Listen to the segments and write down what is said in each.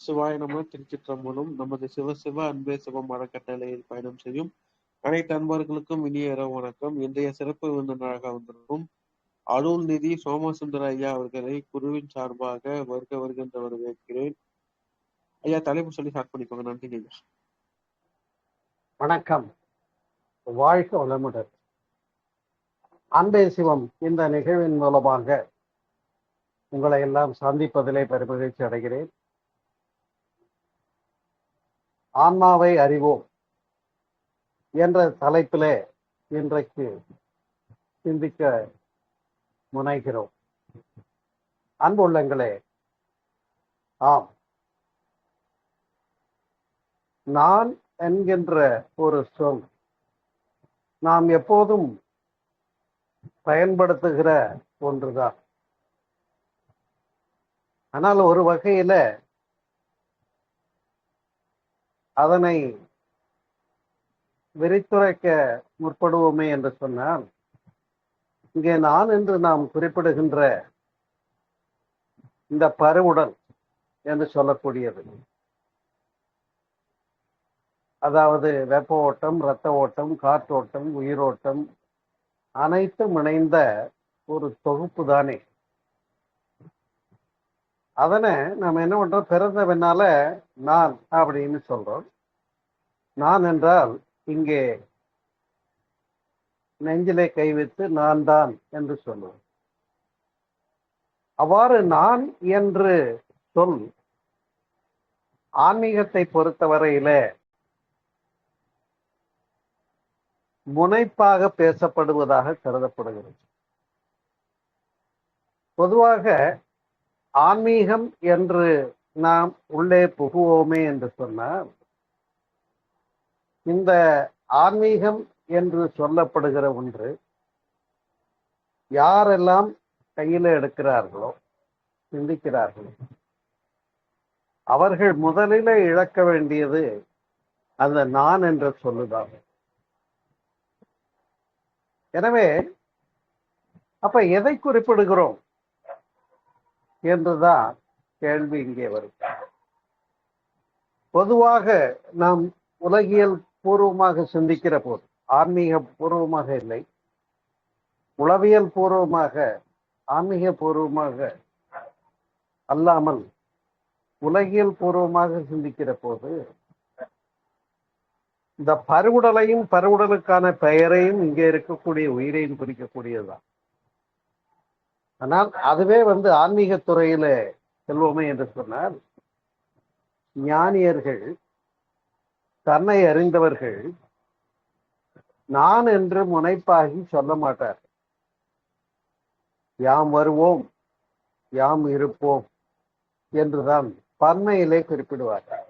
சிவாய நம. திருச்சிற்றம்பலம். நமது சிவசிவ அன்பே சிவம் அறக்கட்டளையில் பயணம் செய்யும் அனைத்து அன்பர்களுக்கும் இனிய இரவு வணக்கம். இன்றைய சிறப்பு விருந்தினராக வந்திருக்கும் அருள்நிதி சோமசுந்தர ஐயா அவர்களை குருவின் சார்பாக வருகின்ற வரவேற்கிறேன். ஐயா, தலைப்பு சொல்லி ஸ்டார்ட் பண்ணிக்கோங்க. நன்றி ஐயா. வணக்கம். வாழ்க வளமுடன். அன்பே சிவம் இந்த நிகழ்வின் மூலமாக உங்களை எல்லாம் சந்திப்பதிலே பெருமகிழ்ச்சி அடைகிறேன். ஆன்மாவை அறிவோம் என்ற தலைப்பிலே இன்றைக்கு சிந்திக்க முனைகிறோம். அன்புள்ளங்களே, ஆம், நான் என்கின்ற ஒரு சொல் நாம் எப்போதும் பயன்படுத்துகிற ஒன்றுதான். ஆனால் ஒரு வகையில அதனை விரித்துரைக்க முற்படுவோமே என்று சொன்னால், இங்கே நான் என்று நாம் குறிப்பிடுகின்ற இந்த பருவுடல் என்று சொல்லக்கூடியது, அதாவது வெப்ப ஓட்டம், இரத்த ஓட்டம், காற்றோட்டம், உயிரோட்டம் அனைத்தும் இணைந்த ஒரு தொகுப்பு தானே. அதனை நம்ம என்ன பண்றோம், பிறந்த பின்னால நான் அப்படின்னு சொல்றோம். நான் என்றால் இங்கே நெஞ்சிலே கை வைத்து நான் தான் என்று சொல்லுவோம். அவ்வாறு நான் என்று சொல் ஆன்மீகத்தை பொறுத்தவரையில முனைப்பாக பேசப்படுவதாக கருதப்படுகிறது. பொதுவாக ஆன்மீகம் என்று நாம் உள்ளே புகுவோமே என்று சொன்னால், இந்த ஆன்மீகம் என்று சொல்லப்படுகிற ஒன்று யாரெல்லாம் கையில எடுக்கிறார்களோ, சிந்திக்கிறார்களோ, அவர்கள் முதலில் இழக்க வேண்டியது அந்த நான் என்ற சொல்லுதான். எனவே அப்ப எதை குறிப்பிடுகிறோம் என்றுதான் கேள்வி இங்கே வரும். பொதுவாக நாம் உலகியல் பூர்வமாக சிந்திக்கிற போது, ஆன்மீக பூர்வமாக இல்லை, உளவியல் பூர்வமாக, ஆன்மீக பூர்வமாக அல்லாமல் உலகியல் பூர்வமாக சிந்திக்கிற போது, இந்த பருவுடலையும் பருவுடலுக்கான பெயரையும் இங்கே இருக்கக்கூடிய உயிரையும் குறிக்கக்கூடியதுதான். ஆனால் அதுவே ஆன்மீக துறையில செல்வோமே என்று சொன்னால், ஞானியர்கள், தன்னை அறிந்தவர்கள் நான் என்று முனைப்பாகி சொல்ல மாட்டார். யாம் வருவோம், யாம் இருப்போம் என்றுதான் பன்மையிலே குறிப்பிடுவார்கள்.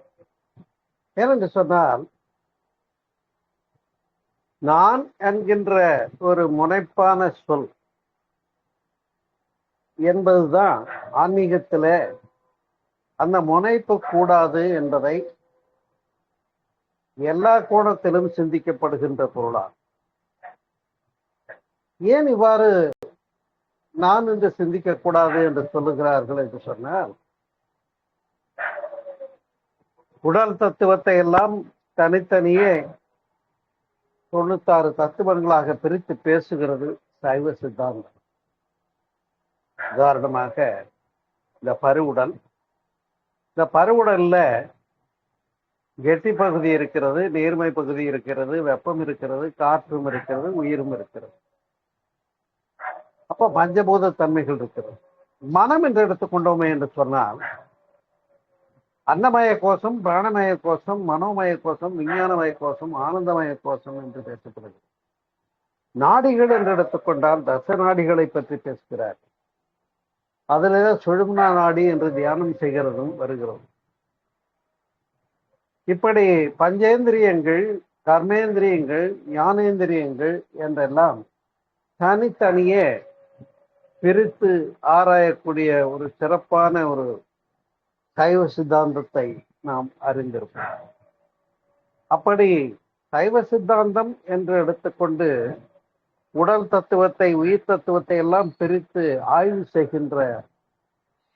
ஏனென்று சொன்னால், நான் என்கின்ற ஒரு முனைப்பான சொல் என்பதுதான் ஆன்மீகத்தில அந்த முனைப்பு கூடாது என்பதை எல்லா கோணத்திலும் சிந்திக்கப்படுகின்ற பொருளாகும். ஏன் இவ்வாறு நான் என்று சிந்திக்க கூடாது என்று சொல்லுகிறார்கள் என்று சொன்னால், உடல் தத்துவத்தை எல்லாம் தனித்தனியே 96 தத்துவங்களாக பிரித்து பேசுகிறது சைவ சித்தாந்தம். உதாரணமாக இந்த பருவுடல், இந்த பருவுடல்ல கெட்டி பகுதி இருக்கிறது, நீர்மை பகுதி இருக்கிறது, வெப்பம் இருக்கிறது, காற்றும் இருக்கிறது, உயிரும் இருக்கிறது. அப்ப பஞ்சபூத தன்மைகள் இருக்கிறது. மனம் என்று எடுத்துக்கொண்டோமே என்று சொன்னால், அன்னமய கோஷம், பிராணமய கோஷம், மனோமய கோஷம், விஞ்ஞானமய கோஷம், ஆனந்தமய கோஷம் என்று பேசப்படுகிறது. நாடிகள் என்று எடுத்துக்கொண்டால் தச நாடிகளை பற்றி பேசுகிறார். அதில் சுழும்னா நாடி என்று தியானம் செய்கிறதும் வருகிறது. இப்படி பஞ்சேந்திரியங்கள், கர்மேந்திரியங்கள், ஞானேந்திரியங்கள் என்றெல்லாம் தனித்தனியே பிரித்து ஆராயக்கூடிய ஒரு சிறப்பான ஒரு சைவ சித்தாந்தத்தை நாம் அறிந்திருப்போம். அப்படி சைவ சித்தாந்தம் என்று எடுத்துக்கொண்டு உடல் தத்துவத்தை, உயிர் தத்துவத்தை எல்லாம் பிரித்து ஆய்வு செய்கின்ற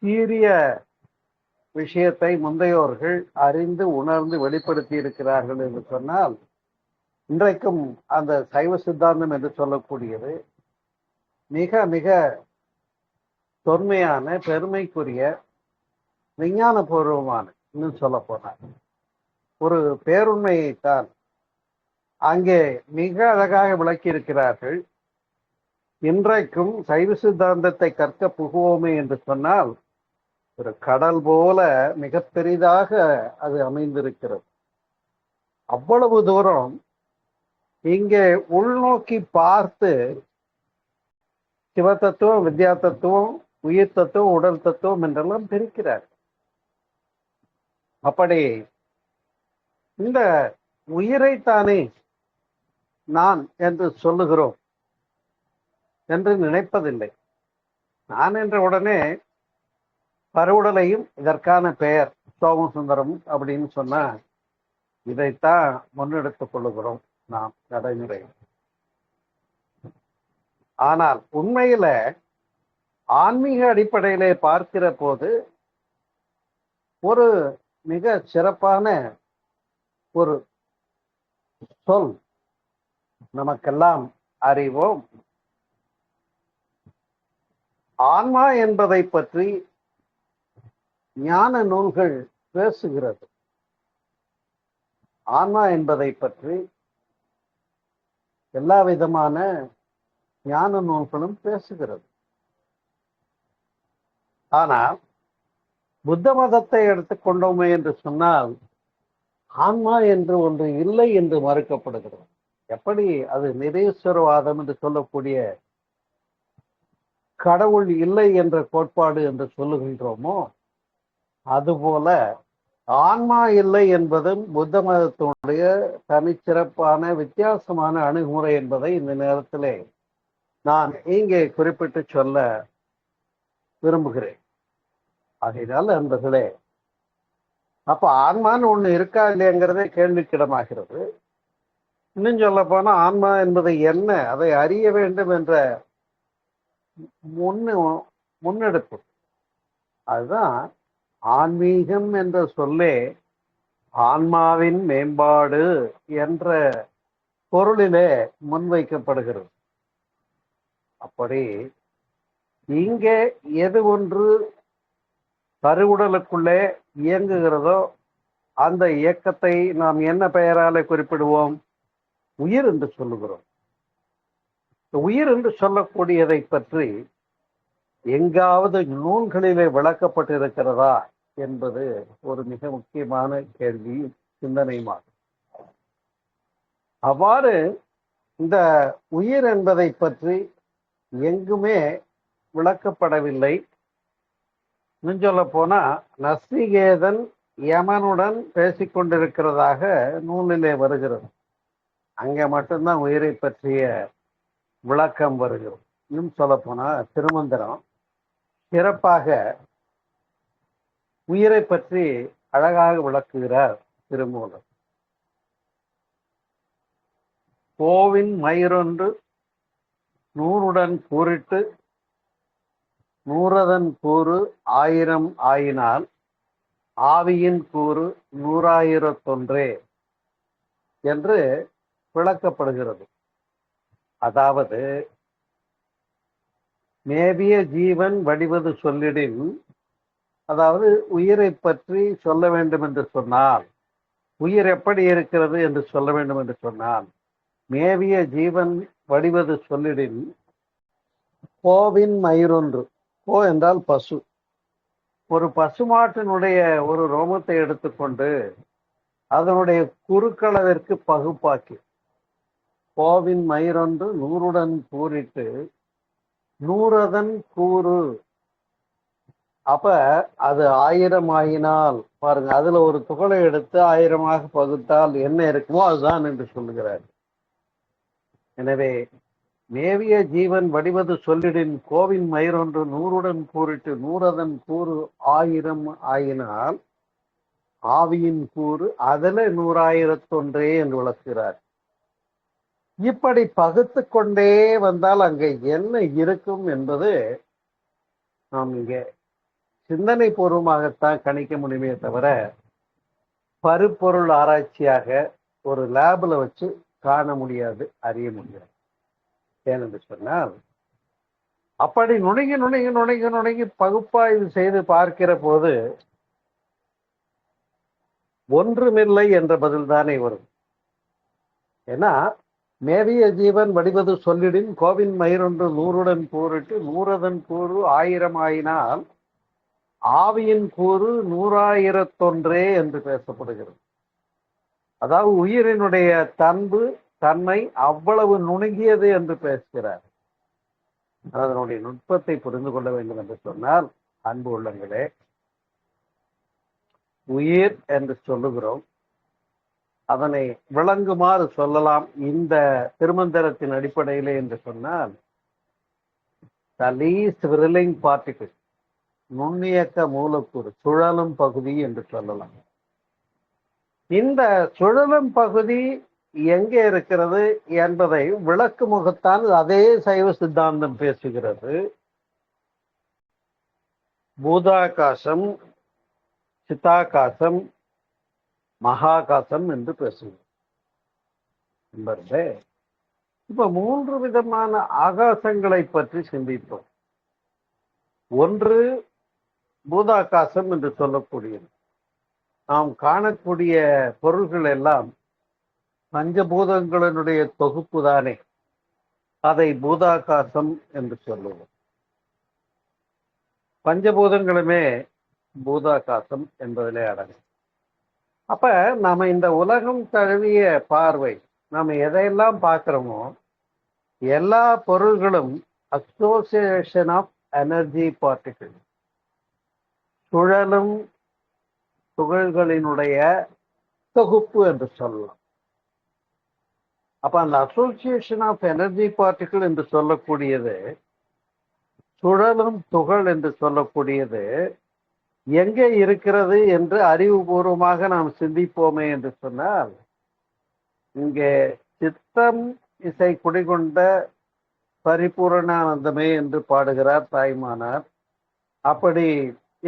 சீரிய விஷயத்தை முந்தையோர்கள் அறிந்து உணர்ந்து வெளிப்படுத்தி இருக்கிறார்கள் என்று சொன்னால், இன்றைக்கும் அந்த சைவ சித்தாந்தம் என்று சொல்லக்கூடியது மிக மிக தொன்மையான, பெருமைக்குரிய, விஞ்ஞானபூர்வமான, இன்னும் சொல்ல போனார் ஒரு பேருண்மையைத்தான் அங்கே மிக அழகாக விளக்கி இருக்கிறார்கள். இன்றைக்கும் சைவ சித்தாந்தத்தை கற்க புகுவோமே என்று சொன்னால், ஒரு கடல் போல மிக பெரிதாக அது அமைந்திருக்கிறது. அவ்வளவு தூரம் இங்கே உள்நோக்கி பார்த்து சிவத்தத்துவம், வித்யா தத்துவம், உயிர் தத்துவம், உடல் தத்துவம் என்றெல்லாம் பிரிக்கிறார். அப்படி இந்த உயிரைத்தானே நான் என்று சொல்லுகிறோம் என்று நினைப்பதில்லை. நான் என்ற உடனே பருவுடலையும் இதற்கான பெயர் சோமசுந்தரம் அப்படின்னு சொன்னா இதைத்தான் முன்னெடுத்துக் கொள்ளுகிறோம் நாம் நடைமுறை. ஆனால் உண்மையில ஆன்மீக அடிப்படையிலே பார்க்கிற போது ஒரு மிக சிறப்பான ஒரு சொல் நமக்கெல்லாம் அறிவோம். ஆன்மா என்பதை பற்றி ஞான நூல்கள் பேசுகிறது. ஆன்மா என்பதை பற்றி எல்லா விதமான ஞான நூல்களும் பேசுகிறது. ஆனால் புத்த மதத்தை எடுத்துக்கொண்டோமே என்று சொன்னால், ஆன்மா என்று ஒன்று இல்லை என்று மறுக்கப்படுகிறது. எப்படி அது நிரீஸ்வரவாதம் என்று சொல்லக்கூடிய கடவுள் இல்லை என்ற கோட்பாடு என்று சொல்லுகின்றோமோ, அதுபோல ஆன்மா இல்லை என்பதும் புத்த மதத்தினுடைய தனிச்சிறப்பான வித்தியாசமான அணுகுமுறை என்பதை இந்த நேரத்திலே நான் இங்கே குறிப்பிட்டு சொல்ல விரும்புகிறேன். ஆகையினால் நண்பர்களே, அப்ப ஆன்மான்னு ஒண்ணு இருக்கா இல்லையங்கிறதே கேள்விக்கிடமாகிறது. இன்னும் சொல்ல போனா ஆன்மா என்பது என்ன, அதை அறிய வேண்டும் என்ற முன்னெடுப்பு. அதுதான் ஆன்மீகம் என்ற சொல்லே ஆன்மாவின் மேம்பாடு என்ற பொருளிலே முன்வைக்கப்படுகிறது. அப்படி இங்கே எது ஒன்று கருவுடலுக்குள்ளே இயங்குகிறதோ அந்த இயக்கத்தை நாம் என்ன பெயரால குறிப்பிடுவோம்? உயிர் என்று சொல்லுகிறோம். உயிர் என்று சொல்லக்கூடியதை பற்றி எங்காவது நூல்களிலே விளக்கப்பட்டிருக்கிறதா என்பது ஒரு மிக முக்கியமான கேள்வி, சிந்தனையுமாகும். அவ்வாறு இந்த உயிர் என்பதை பற்றி எங்குமே விளக்கப்படவில்லை. இன்னும் சொல்ல போனா நசிகேதன் யமனுடன் பேசிக்கொண்டிருக்கிறதாக நூலிலே வருகிறது. அங்கே மட்டும்தான் உயிரை பற்றிய விளக்கம் வருகிறது. இன்னும் சொல்ல போனா திருமந்திரம் சிறப்பாக உயிரை பற்றி அழகாக விளக்குகிறார் திருமூலர். கோவின் மயிரொன்று நூறுடன் கூறிட்டு நூறதன் கூறு 1000 ஆயினால் ஆவியின் கூறு 100,000 என்று விளக்கப்படுகிறது. அதாவது மேவிய ஜீவன் வடிவது சொல்லிடின், அதாவது உயிரை பற்றி சொல்ல வேண்டும் என்று சொன்னால், உயிர் எப்படி இருக்கிறது என்று சொல்ல வேண்டும் என்று சொன்னால், மேவிய ஜீவன் வடிவது சொல்லிடின் கோவின் மயிரொன்று, கோ என்றால் பசு, ஒரு பசுமாட்டினுடைய ஒரு ரோமத்தை எடுத்துக்கொண்டு அதனுடைய குறுக்களவிற்கு பகுப்பாக்கி கோவின் மயிரொன்று நூறுடன் கூறிட்டு நூறதன் கூறு, அப்ப அது 1000 ஆயினால் பாருங்க, அதுல ஒரு துகளை எடுத்து 1000 பகுத்தால் என்ன இருக்குமோ அதுதான் என்று சொல்லுகிறார். எனவே மேவிய ஜீவன் வடிவது சொல்லிடின் கோவின் மயிரொன்று நூறுடன் கூறிட்டு நூறதன் கூறு 1000 ஆயினால் ஆவியின் கூறு அதுல 100,001 என்று விளக்குகிறார். இப்படி பகுத்து கொண்டே வந்தால் அங்கே என்ன இருக்கும் என்பது நாம் இங்கே சிந்தனை பூர்வமாகத்தான் கணிக்க முடியுமே தவிர பருப்பொருள் ஆராய்ச்சியாக ஒரு லேபில் வச்சு காண முடியாது, அறிய முடியாது. ஏனென்று சொன்னால் அப்படி நுணுங்கி நுணுங்கி நுணுங்கி நுணுங்கி பகுப்பாய்வு செய்து பார்க்கிற போது ஒன்றுமில்லை என்ற பதில் தானே வரும். ஏன்னா மேவிய ஜீவன் வடிவது சொல்லிடின் கோவின் மயிரொன்று 100 கூறிட்டு 100 கூறு 1000 ஆயினால் ஆவியின் கூறு 100,000 என்று பேசப்படுகிறது. அதாவது உயிரினுடைய தன்மை அவ்வளவு நுணுங்கியது என்று பேசுகிறார். அதனுடைய நுட்பத்தை புரிந்து கொள்ள வேண்டும் என்று சொன்னால், அன்பு உள்ளங்களே, உயிர் என்று சொல்லுகிறோம். அதனை விளங்குமாறு சொல்லலாம் இந்த திருமந்திரத்தின் அடிப்படையிலே என்று சொன்னால், the least whirling particle, நுண்ணியக்க மூலக்கூறு, சுழலும் பகுதி என்று சொல்லலாம். இந்த சுழலும் பகுதி எங்கே இருக்கிறது என்பதை விளக்கு முகத்தான் அதே சைவ சித்தாந்தம் பேசுகிறது. பூதாகாசம், சித்தாகாசம், மகாகாசம் என்று பேசுகிறோம். இப்ப 3 விதமான ஆகாசங்களை பற்றி சிந்திப்போம். ஒன்று பூதாகாசம் என்று சொல்லக்கூடியது. நாம் காணக்கூடிய பொருள்கள் எல்லாம் பஞ்சபூதங்களினுடைய தொகுப்பு தானே, அதை பூதாகாசம் என்று சொல்லுவோம். பஞ்சபூதங்களுமே பூதாகாசம் என்பதிலே அடங்கும். அப்ப நாம இந்த உலகம் தழுவிய பார்வை, நாம எதையெல்லாம் பார்க்கிறோமோ எல்லா பொருள்களும் அசோசியேஷன் ஆஃப் எனர்ஜி பார்ட்டிகிள், சுழலும் துகள்களினுடைய தொகுப்பு என்று சொல்லலாம். அப்ப அந்த அசோசியேஷன் ஆஃப் எனர்ஜி பார்ட்டிகிள் என்று சொல்லக்கூடியது, சுழலும் துகள் என்று சொல்லக்கூடியது எங்கே இருக்கிறது என்று அறிவுபூர்வமாக நாம் சிந்திப்போமே என்று சொன்னால், இங்கே சித்தம் இசை குடிகொண்ட பரிபூரணானந்தமே என்று பாடுகிறார் தாய்மானார். அப்படி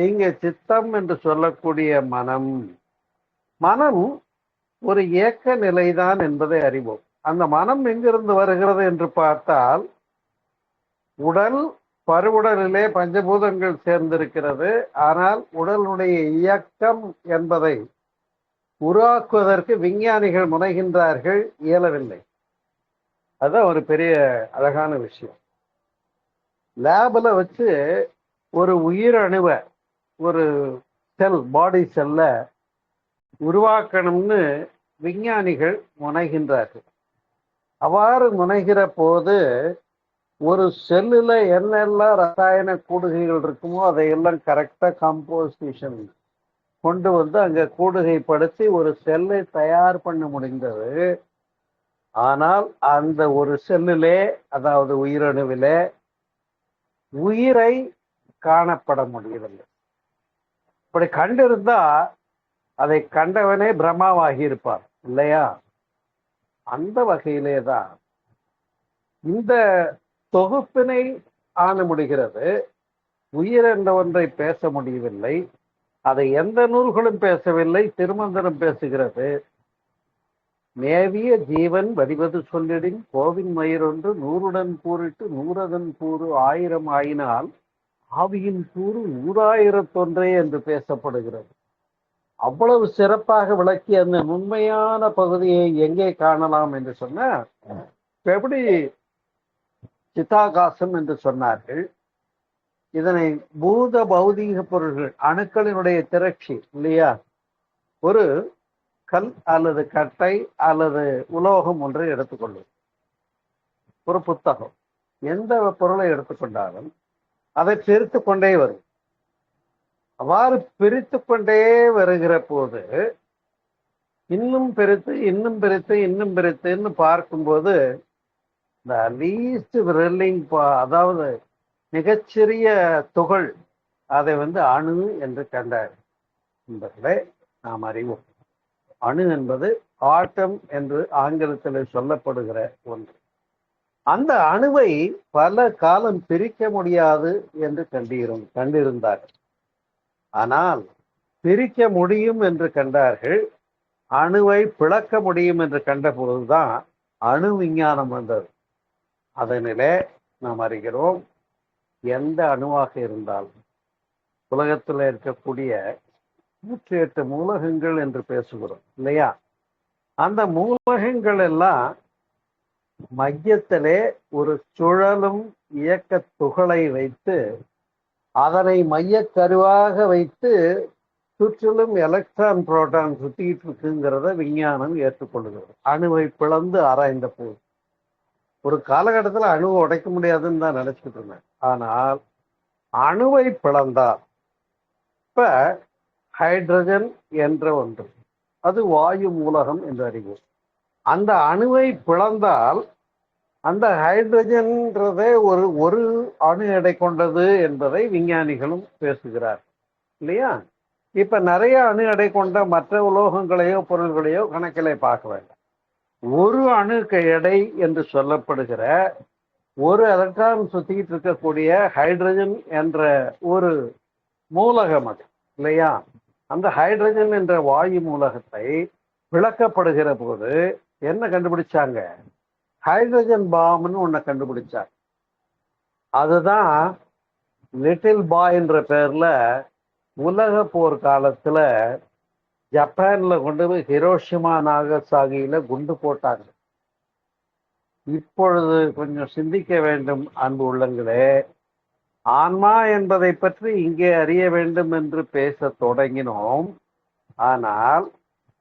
இங்கே சித்தம் என்று சொல்லக்கூடிய மனம் ஒரு ஏக்க நிலைதான் என்பதை அறிவோம். அந்த மனம் எங்கிருந்து வருகிறது என்று பார்த்தால், உடல், பருவுடலிலே பஞ்சபூதங்கள் சேர்ந்திருக்கிறது. ஆனால் உடலுடைய இயக்கம் என்பதை உருவாக்குவதற்கு விஞ்ஞானிகள் முனைகின்றார்கள், இயலவில்லை. அதுதான் ஒரு பெரிய அழகான விஷயம். லேபில் வச்சு ஒரு உயிரணுவை, ஒரு செல், பாடி செல்ல உருவாக்கணும்னு விஞ்ஞானிகள் முனைகின்றார்கள். அவ்வாறு முனைகிற போது ஒரு செல்லுல என்னெல்லாம் ரசாயன கூடுகைகள் இருக்குமோ அதையெல்லாம் கரெக்டா கம்போசிஷன் கொண்டு வந்து அங்க கூடுகைப்படுத்தி ஒரு செல்லை தயார் பண்ண முடிந்தது. ஆனால் அந்த ஒரு செல்லிலே, அதாவது உயிரணுவிலே உயிரை காணப்பட முடியவில்லை. இப்படி கண்டிருந்தா அதை கண்டவனே பிரம்மாவாகி இருப்பார் இல்லையா? அந்த வகையிலே தான் இந்த தொகுப்பினை ஆண முடிகிறது. உயிர் என்ற ஒன்றை பேச முடியவில்லை. அதை எந்த நூல்களும் பேசவில்லை, திருமந்திரம் பேசுகிறது. மேவிய ஜீவன் வடிவது சொல்லிடின் கோவின் மயிரொன்று 100 கூறிட்டு 100 கூறு 1000 ஆயினால் ஆவியின் கூறு 100,000 என்று பேசப்படுகிறது. அவ்வளவு சிறப்பாக விளக்கி அந்த உண்மையான பகுதியை எங்கே காணலாம் என்று சொன்னா, எப்படி சித்தாகாசம் என்று சொன்னார்கள். இதனை பூத பௌதீக பொருள்கள், அணுக்களினுடைய திரட்சி இல்லையா? ஒரு கல் அல்லது கட்டை அல்லது உலோகம் ஒன்றை எடுத்துக்கொள்ளும். ஒரு புத்தகம், எந்த பொருளை எடுத்துக்கொண்டாலும் அதை பிரித்து கொண்டே வரும். அவ்வாறு பிரித்து கொண்டே வருகிற போது இன்னும் பிரித்து இன்னும் பிரித்து இன்னும் பிரித்துன்னு பார்க்கும்போது இந்த லீஸ்ட் விரலிங், அதாவது மிகச்சிறிய துகள், அதை அணு என்று கண்டார் என்பதை நாம் அறிவோம். அணு என்பது ஆட்டம் என்று ஆங்கிலத்தில் சொல்லப்படுகிற ஒன்று. அந்த அணுவை பல காலம் பிரிக்க முடியாது என்று கண்டிருந்தார். ஆனால் பிரிக்க முடியும் என்று கண்டார்கள். அணுவை பிளக்க முடியும் என்று கண்ட பொழுதுதான் அணு விஞ்ஞானம் வந்தது. அதனிலே நாம் அறிகிறோம், எந்த அணுவாக இருந்தாலும் உலகத்தில் இருக்கக்கூடிய 108 மூலகங்கள் என்று பேசுகிறோம் இல்லையா? அந்த மூலகங்கள் எல்லாம் மையத்திலே ஒரு சுழலும் இயக்க துகளை வைத்து அதனை மையக்கருவாக வைத்து சுற்றிலும் எலக்ட்ரான் புரோட்டான் சுத்திட்டு இருக்குங்கிறத விஞ்ஞானம் ஏற்றுக்கொள்கிறது. அணுவை பிளந்து ஆராய்ந்த போது ஒரு காலகட்டத்தில் அணுவை உடைக்க முடியாதுன்னு தான் நினைச்சிட்டு இருந்தேன். ஆனால் அணுவை பிளந்தால், இப்ப ஹைட்ரஜன் என்ற ஒன்று, அது வாயு மூலகம் என்று அறிவோம். அந்த அணுவை பிளந்தால் அந்த ஹைட்ரஜன்றதே ஒரு அணு எடை கொண்டது என்பதை விஞ்ஞானிகளும் பேசுகிறார் இல்லையா? இப்ப நிறைய அணு எடை கொண்ட மற்ற உலோகங்களையோ பொருள்களையோ கணக்கிலே பார்க்க வேண்டாம். ஒரு அணு எடை என்று சொல்லப்படுகிற ஒரு எலக்ட்ரான் சுத்திட்டு இருக்கக்கூடிய ஹைட்ரஜன் என்ற ஒரு மூலகம் அது இல்லையா? அந்த ஹைட்ரஜன் என்ற வாயு மூலகத்தை விளக்கப்படுகிற போது என்ன கண்டுபிடிச்சாங்க? ஹைட்ரஜன் பாம்னு ஒன்ன கண்டுபிடிச்சாங்க. அதுதான் லிட்டில் பாய் என்ற பேர்ல உலக போர் காலத்துல ஜப்பான்ல கொண்டு போய் ஹிரோஷிமா நாகசாகியில குண்டு போட்டாங்க. இப்பொழுது கொஞ்சம் சிந்திக்க வேண்டும் அன்பு உள்ளங்களே. ஆன்மா என்பதை பற்றி இங்கே அறிய வேண்டும் என்று பேச தொடங்கினோம். ஆனால்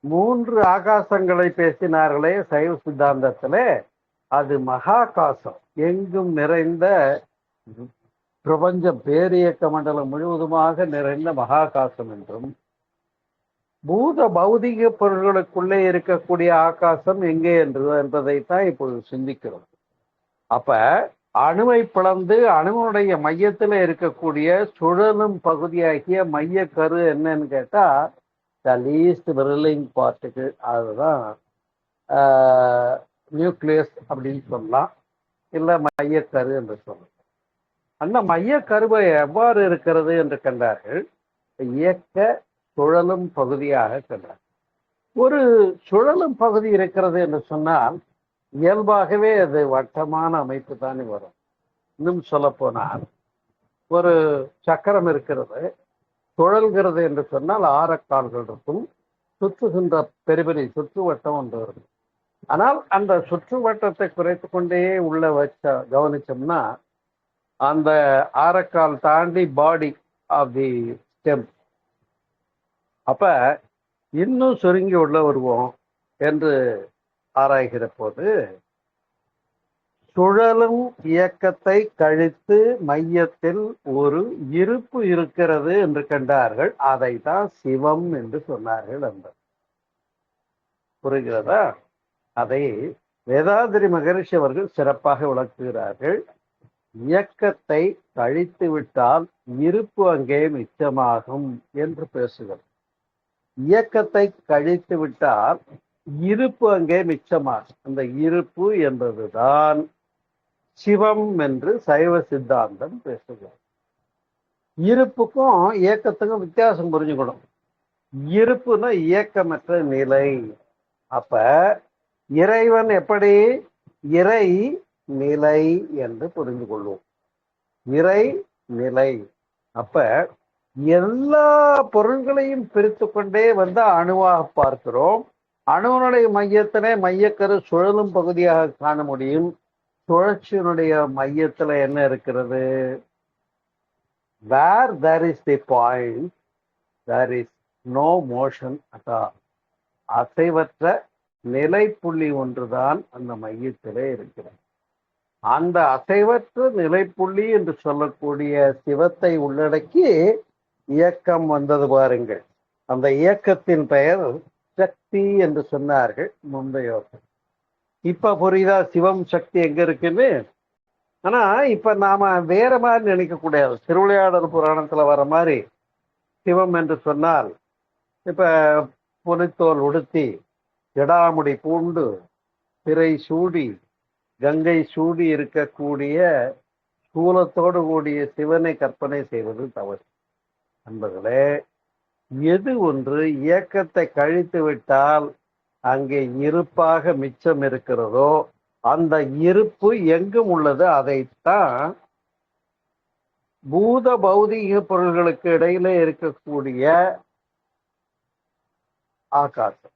3 ஆகாசங்களை பேசினார்களே சைவ சித்தாந்தத்திலே, அது மகாகாசம், எங்கும் நிறைந்த பிரபஞ்சம், பேரியக்க மண்டலம் முழுவதுமாக நிறைந்த மகாகாசம் என்றும், பூத பௌதிக பொருள்களுக்குள்ளே இருக்கக்கூடிய ஆகாசம் எங்கே என்பதைத்தான் இப்பொழுது சிந்திக்கிறோம். அப்ப அணுவை பிளந்து அணுவனுடைய மையத்துல இருக்கக்கூடிய சுழலும் பகுதியாகிய மைய கரு என்னன்னு கேட்டா த லீஸ்ட் விரலிங் பார்ட்டிகிள், அதுதான் நியூக்ளியஸ் அப்படின்னு சொல்லலாம், இல்லை மையக்கரு என்று சொல்லலாம். அந்த மையக்கருவை எவ்வாறு இருக்கிறது என்று கண்டார்கள். இயக்க சுழலும் பகுதியாக கண்டார். ஒரு சுழலும் பகுதி இருக்கிறது என்று சொன்னால் இயல்பாகவே அது வட்டமான அமைப்பு தானே வரும். இன்னும் சொல்ல போனால் ஒரு சக்கரம் இருக்கிறது, சுழல்கிறது என்று சொன்னால் ஆரக்கால்கள் இருக்கும், சுற்றுகின்ற பெரிய பெரிய சுற்று வட்டம் ஒன்று இருக்கும். ஆனால் அந்த சுற்று வட்டத்தை குறைத்து கொண்டே உள்ள கவனிச்சோம்னா அந்த ஆரக்கால் தாண்டி பாடி ஆஃப் தி ஸ்டெம், அப்ப இன்னும் சுருங்கி உள்ள வருவோம் என்று ஆராய்கிற போது சுழலும் இயக்கத்தை கழித்து மையத்தில் ஒரு இருப்பு இருக்கிறது என்று கண்டார்கள். அதை தான் சிவம் என்று சொன்னார்கள். அந்த புரிகிறதா? அதை வேதாதிரி மகரிஷி அவர்கள் சிறப்பாக விளக்குகிறார்கள். இயக்கத்தை கழித்து விட்டால் இருப்பு அங்கே மிச்சமாகும் என்று பேசுகிறார். இயக்கத்தை கழித்து விட்டால் இருப்பு அங்கே மிச்சமாகும். அந்த இருப்பு என்பதுதான் சிவம் என்று சைவ சித்தாந்தம் பேசுகிறார். இருப்புக்கும் இயக்கத்துக்கும் வித்தியாசம் புரிஞ்சுக்கணும். இருப்புன்னா இயக்கமற்ற நிலை. அப்ப இறைவன் எப்படி? இறை நிலை என்று புரிந்து கொள்வோம். இறை நிலை. அப்ப எல்லா பொருள்களையும் பிரித்து கொண்டே வந்து அணுவாக பார்க்கிறோம். அணுவனுடைய மையத்திலே மையக்கரு சுழலும் பகுதியாக காண முடியும். சுழற்சியினுடைய மையத்துல என்ன இருக்கிறது? வேர் there is the point, there is no motion at all. அசைவற்ற நிலைப்புள்ளி ஒன்றுதான் அந்த மையத்திலே இருக்கிறது. அந்த அசைவற்ற நிலைப்புள்ளி என்று சொல்லக்கூடிய சிவத்தை உள்ளடக்கி இயக்கம் வந்தது பாருங்கள். அந்த இயக்கத்தின் பெயர் சக்தி என்று சொன்னார்கள் முந்தையோர்கள். இப்ப புரியுதா சிவம் சக்தி எங்க இருக்குன்னு? ஆனா இப்ப நாம வேற மாதிரி நினைக்க கூடாது. திருவிளையாடல் புராணத்துல வர மாதிரி சிவம் என்று சொன்னால் இப்ப புலித்தோல் உடுத்தி ஜடாமுடி பூண்டு பிறை சூடி கங்கை சூடி இருக்கக்கூடிய சூலத்தோடு கூடிய சிவனை கற்பனை செய்வது தவறு. நண்பர்களே, எது ஒன்று இயக்கத்தை கழித்து விட்டால் அங்கே இருப்பாக மிச்சம் இருக்கிறதோ அந்த இருப்பு எங்கும் உள்ளது. அதைத்தான் பூத பௌதீக பொருள்களுக்கு இடையிலே இருக்கக்கூடிய ஆகாசம்,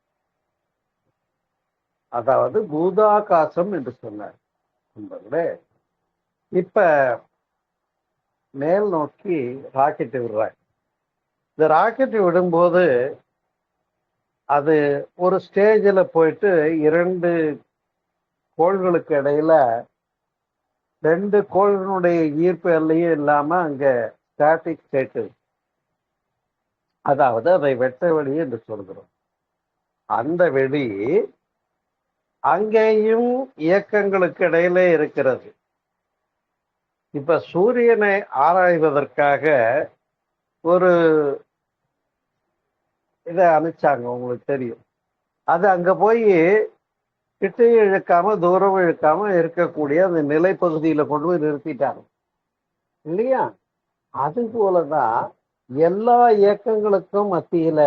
அதாவது பூதாகாசம் என்று சொன்னார் நண்பர்களே. இப்ப மேல் நோக்கி ராக்கெட் விடுறாங்க. இந்த ராக்கெட் விடும்போது அது ஒரு ஸ்டேஜில் போயிட்டு 2 கோள்களுக்கு இடையில 2 கோள்களுடைய ஈர்ப்பு எல்லையும் இல்லாம அங்க ஸ்டாட்டிக் ஸ்டேட், அதாவது அதை வெட்ட வெளி என்று சொல்கிறோம். அந்த வெளி அங்கேயும் இயக்கங்களுக்கு இடையில இருக்கிறது. இப்ப சூரியனை ஆராய்வதற்காக ஒரு இதை அனுப்பிச்சாங்க, உங்களுக்கு தெரியும். அது அங்க போய் கிட்டையும் இழுக்காம தூரம் இழுக்காம இருக்கக்கூடிய அந்த நிலைப்பகுதியில கொண்டு போய் நிறுத்திட்டாங்க இல்லையா? அது போலதான் எல்லா இயக்கங்களுக்கும் மத்தியில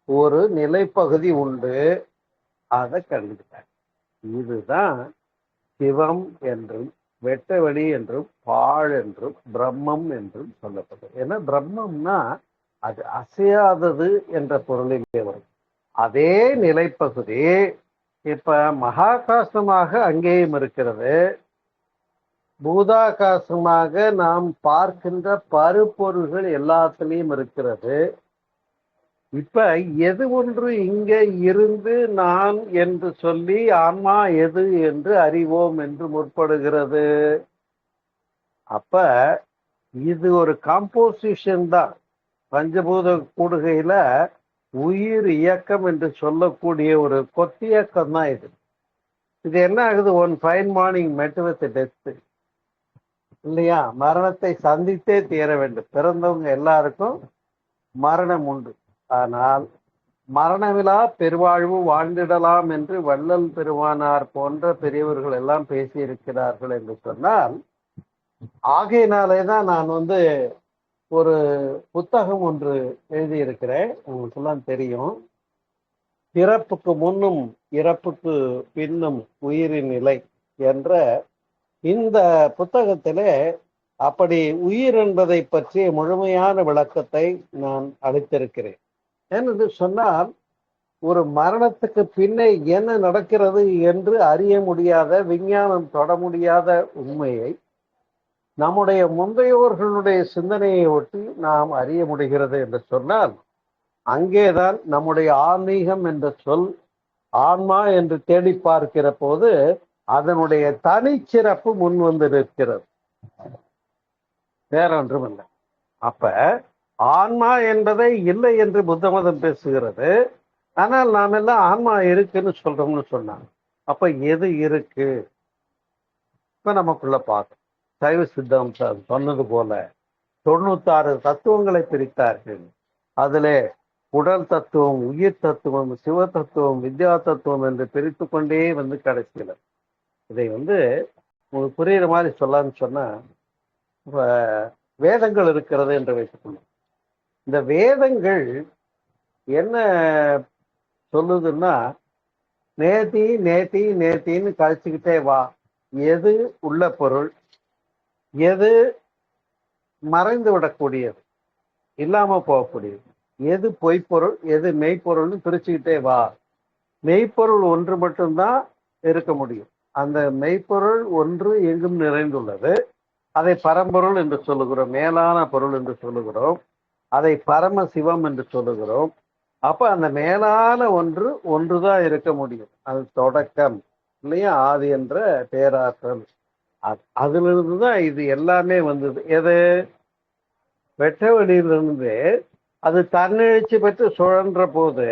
ஒரு நிலைப்பகுதி உண்டு, அதை கண்டுக்கிட்டாங்க. இதுதான் சிவம் என்றும் வெட்ட வெளி என்றும் பாழ் என்றும் பிரம்மம் என்றும் சொல்லப்பட்டது. ஏன்னா பிரம்மம்னா அது அசையாதது என்ற பொருளிலே வரும். அதே நிலைப்பகுதி இப்ப மகாகாசமாக அங்கேயும் இருக்கிறது, பூதாகாசமாக நாம் பார்க்கின்ற பருப்பொருள்கள் எல்லாத்திலையும் இருக்கிறது. இப்ப எது ஒன்று இங்க இருந்து நான் என்று சொல்லி ஆன்மா எது என்று அறிவோம் என்று முற்படுகிறது. அப்ப இது ஒரு காம்போசிஷன் தான். பஞ்சபூத கூடுகையில உயிர் இயக்கம் என்று சொல்லக்கூடிய ஒரு கொத்தியக்கம் தான் இது. இது என்ன ஆகுது? ஒன் ஃபைன் மார்னிங் மெட் வித் டெத் இல்லையா? மரணத்தை சந்தித்தே தீர வேண்டும். பிறந்தவங்க எல்லாருக்கும் மரணம் உண்டு. ஆனால் மரணமிலா பெருவாழ்வு வாழ்ந்திடலாம் என்று வள்ளல் பெருமானார் போன்ற பெரியவர்கள் எல்லாம் பேசியிருக்கிறார்கள் என்று சொன்னால், ஆகையினாலே தான் நான் ஒரு புத்தகம் ஒன்று எழுதியிருக்கிறேன். உங்களுக்கெல்லாம் தெரியும், பிறப்புக்கு முன்னும் இறப்புக்கு பின்னும் உயிரின் நிலை என்ற இந்த புத்தகத்திலே அப்படி உயிர் என்பதை பற்றிய முழுமையான விளக்கத்தை நான் அளித்திருக்கிறேன். ஏனென்று சொன்னால், ஒரு மரணத்துக்கு பின்னே என்ன நடக்கிறது என்று அறிய முடியாத, விஞ்ஞானம் தொட முடியாத உண்மையை நம்முடைய முந்தையோர்களுடைய சிந்தனையை ஒட்டி நாம் அறிய முடிகிறது என்று சொன்னால், அங்கேதான் நம்முடைய ஆன்மீகம் என்ற சொல், ஆன்மா என்று தேடி பார்க்கிற போது அதனுடைய தனிச்சிறப்பு முன் வந்து நிற்கிறது, வேற ஒன்றுமில்லை. அப்ப ஆன்மா என்பதை இல்லை என்று புத்த மதம் பேசுகிறது. ஆனால் நாம் எல்லாம் ஆன்மா இருக்குன்னு சொல்றோம்னு சொன்னாங்க. அப்ப எது இருக்கு? இப்ப நமக்குள்ள பார்க்கணும். சைவ சித்தம் சொன்னது போல 96 தத்துவங்களை பிரித்தார்கள். அதிலே உடல் தத்துவம், உயிர் தத்துவம், சிவ தத்துவம், வித்யா தத்துவம் என்று பிரித்து கொண்டே கடைசியில இதை உங்களுக்கு புரியுற மாதிரி சொல்லான்னு சொன்னா, வேதங்கள் இருக்கிறது என்று வைத்துக்கொள்ளும். இந்த வேதங்கள் என்ன சொல்லுதுன்னா, நேத்தி நேத்தி நேத்தின்னு கழிச்சுக்கிட்டே வா. எது உள்ள பொருள், எது மறைந்து விடக்கூடியது, இல்லாம போகக்கூடியது, எது பொய்ப்பொருள், எது மெய்ப்பொருள்னு பிரிச்சுக்கிட்டே வா. மெய்ப்பொருள் ஒன்று மட்டும்தான் இருக்க முடியும். அந்த மெய்ப்பொருள் ஒன்று எங்கும் நிறைந்துள்ளது. அதை பரம்பொருள் என்று சொல்லுகிறோம், மேலான பொருள் என்று சொல்லுகிறோம். அதை பரம சிவம் என்று சொல்லுகிறோம். அப்ப அந்த மேலான ஒன்றுதான் இருக்க முடியும். அது தொடக்கம் இல்லையா? ஆதி என்ற பேராற்றல். அதிலிருந்துதான் இது எல்லாமே வந்தது. எது? வெட்ட வெளியிலிருந்து அது தன்னெழுச்சி பெற்று சுழன்ற போது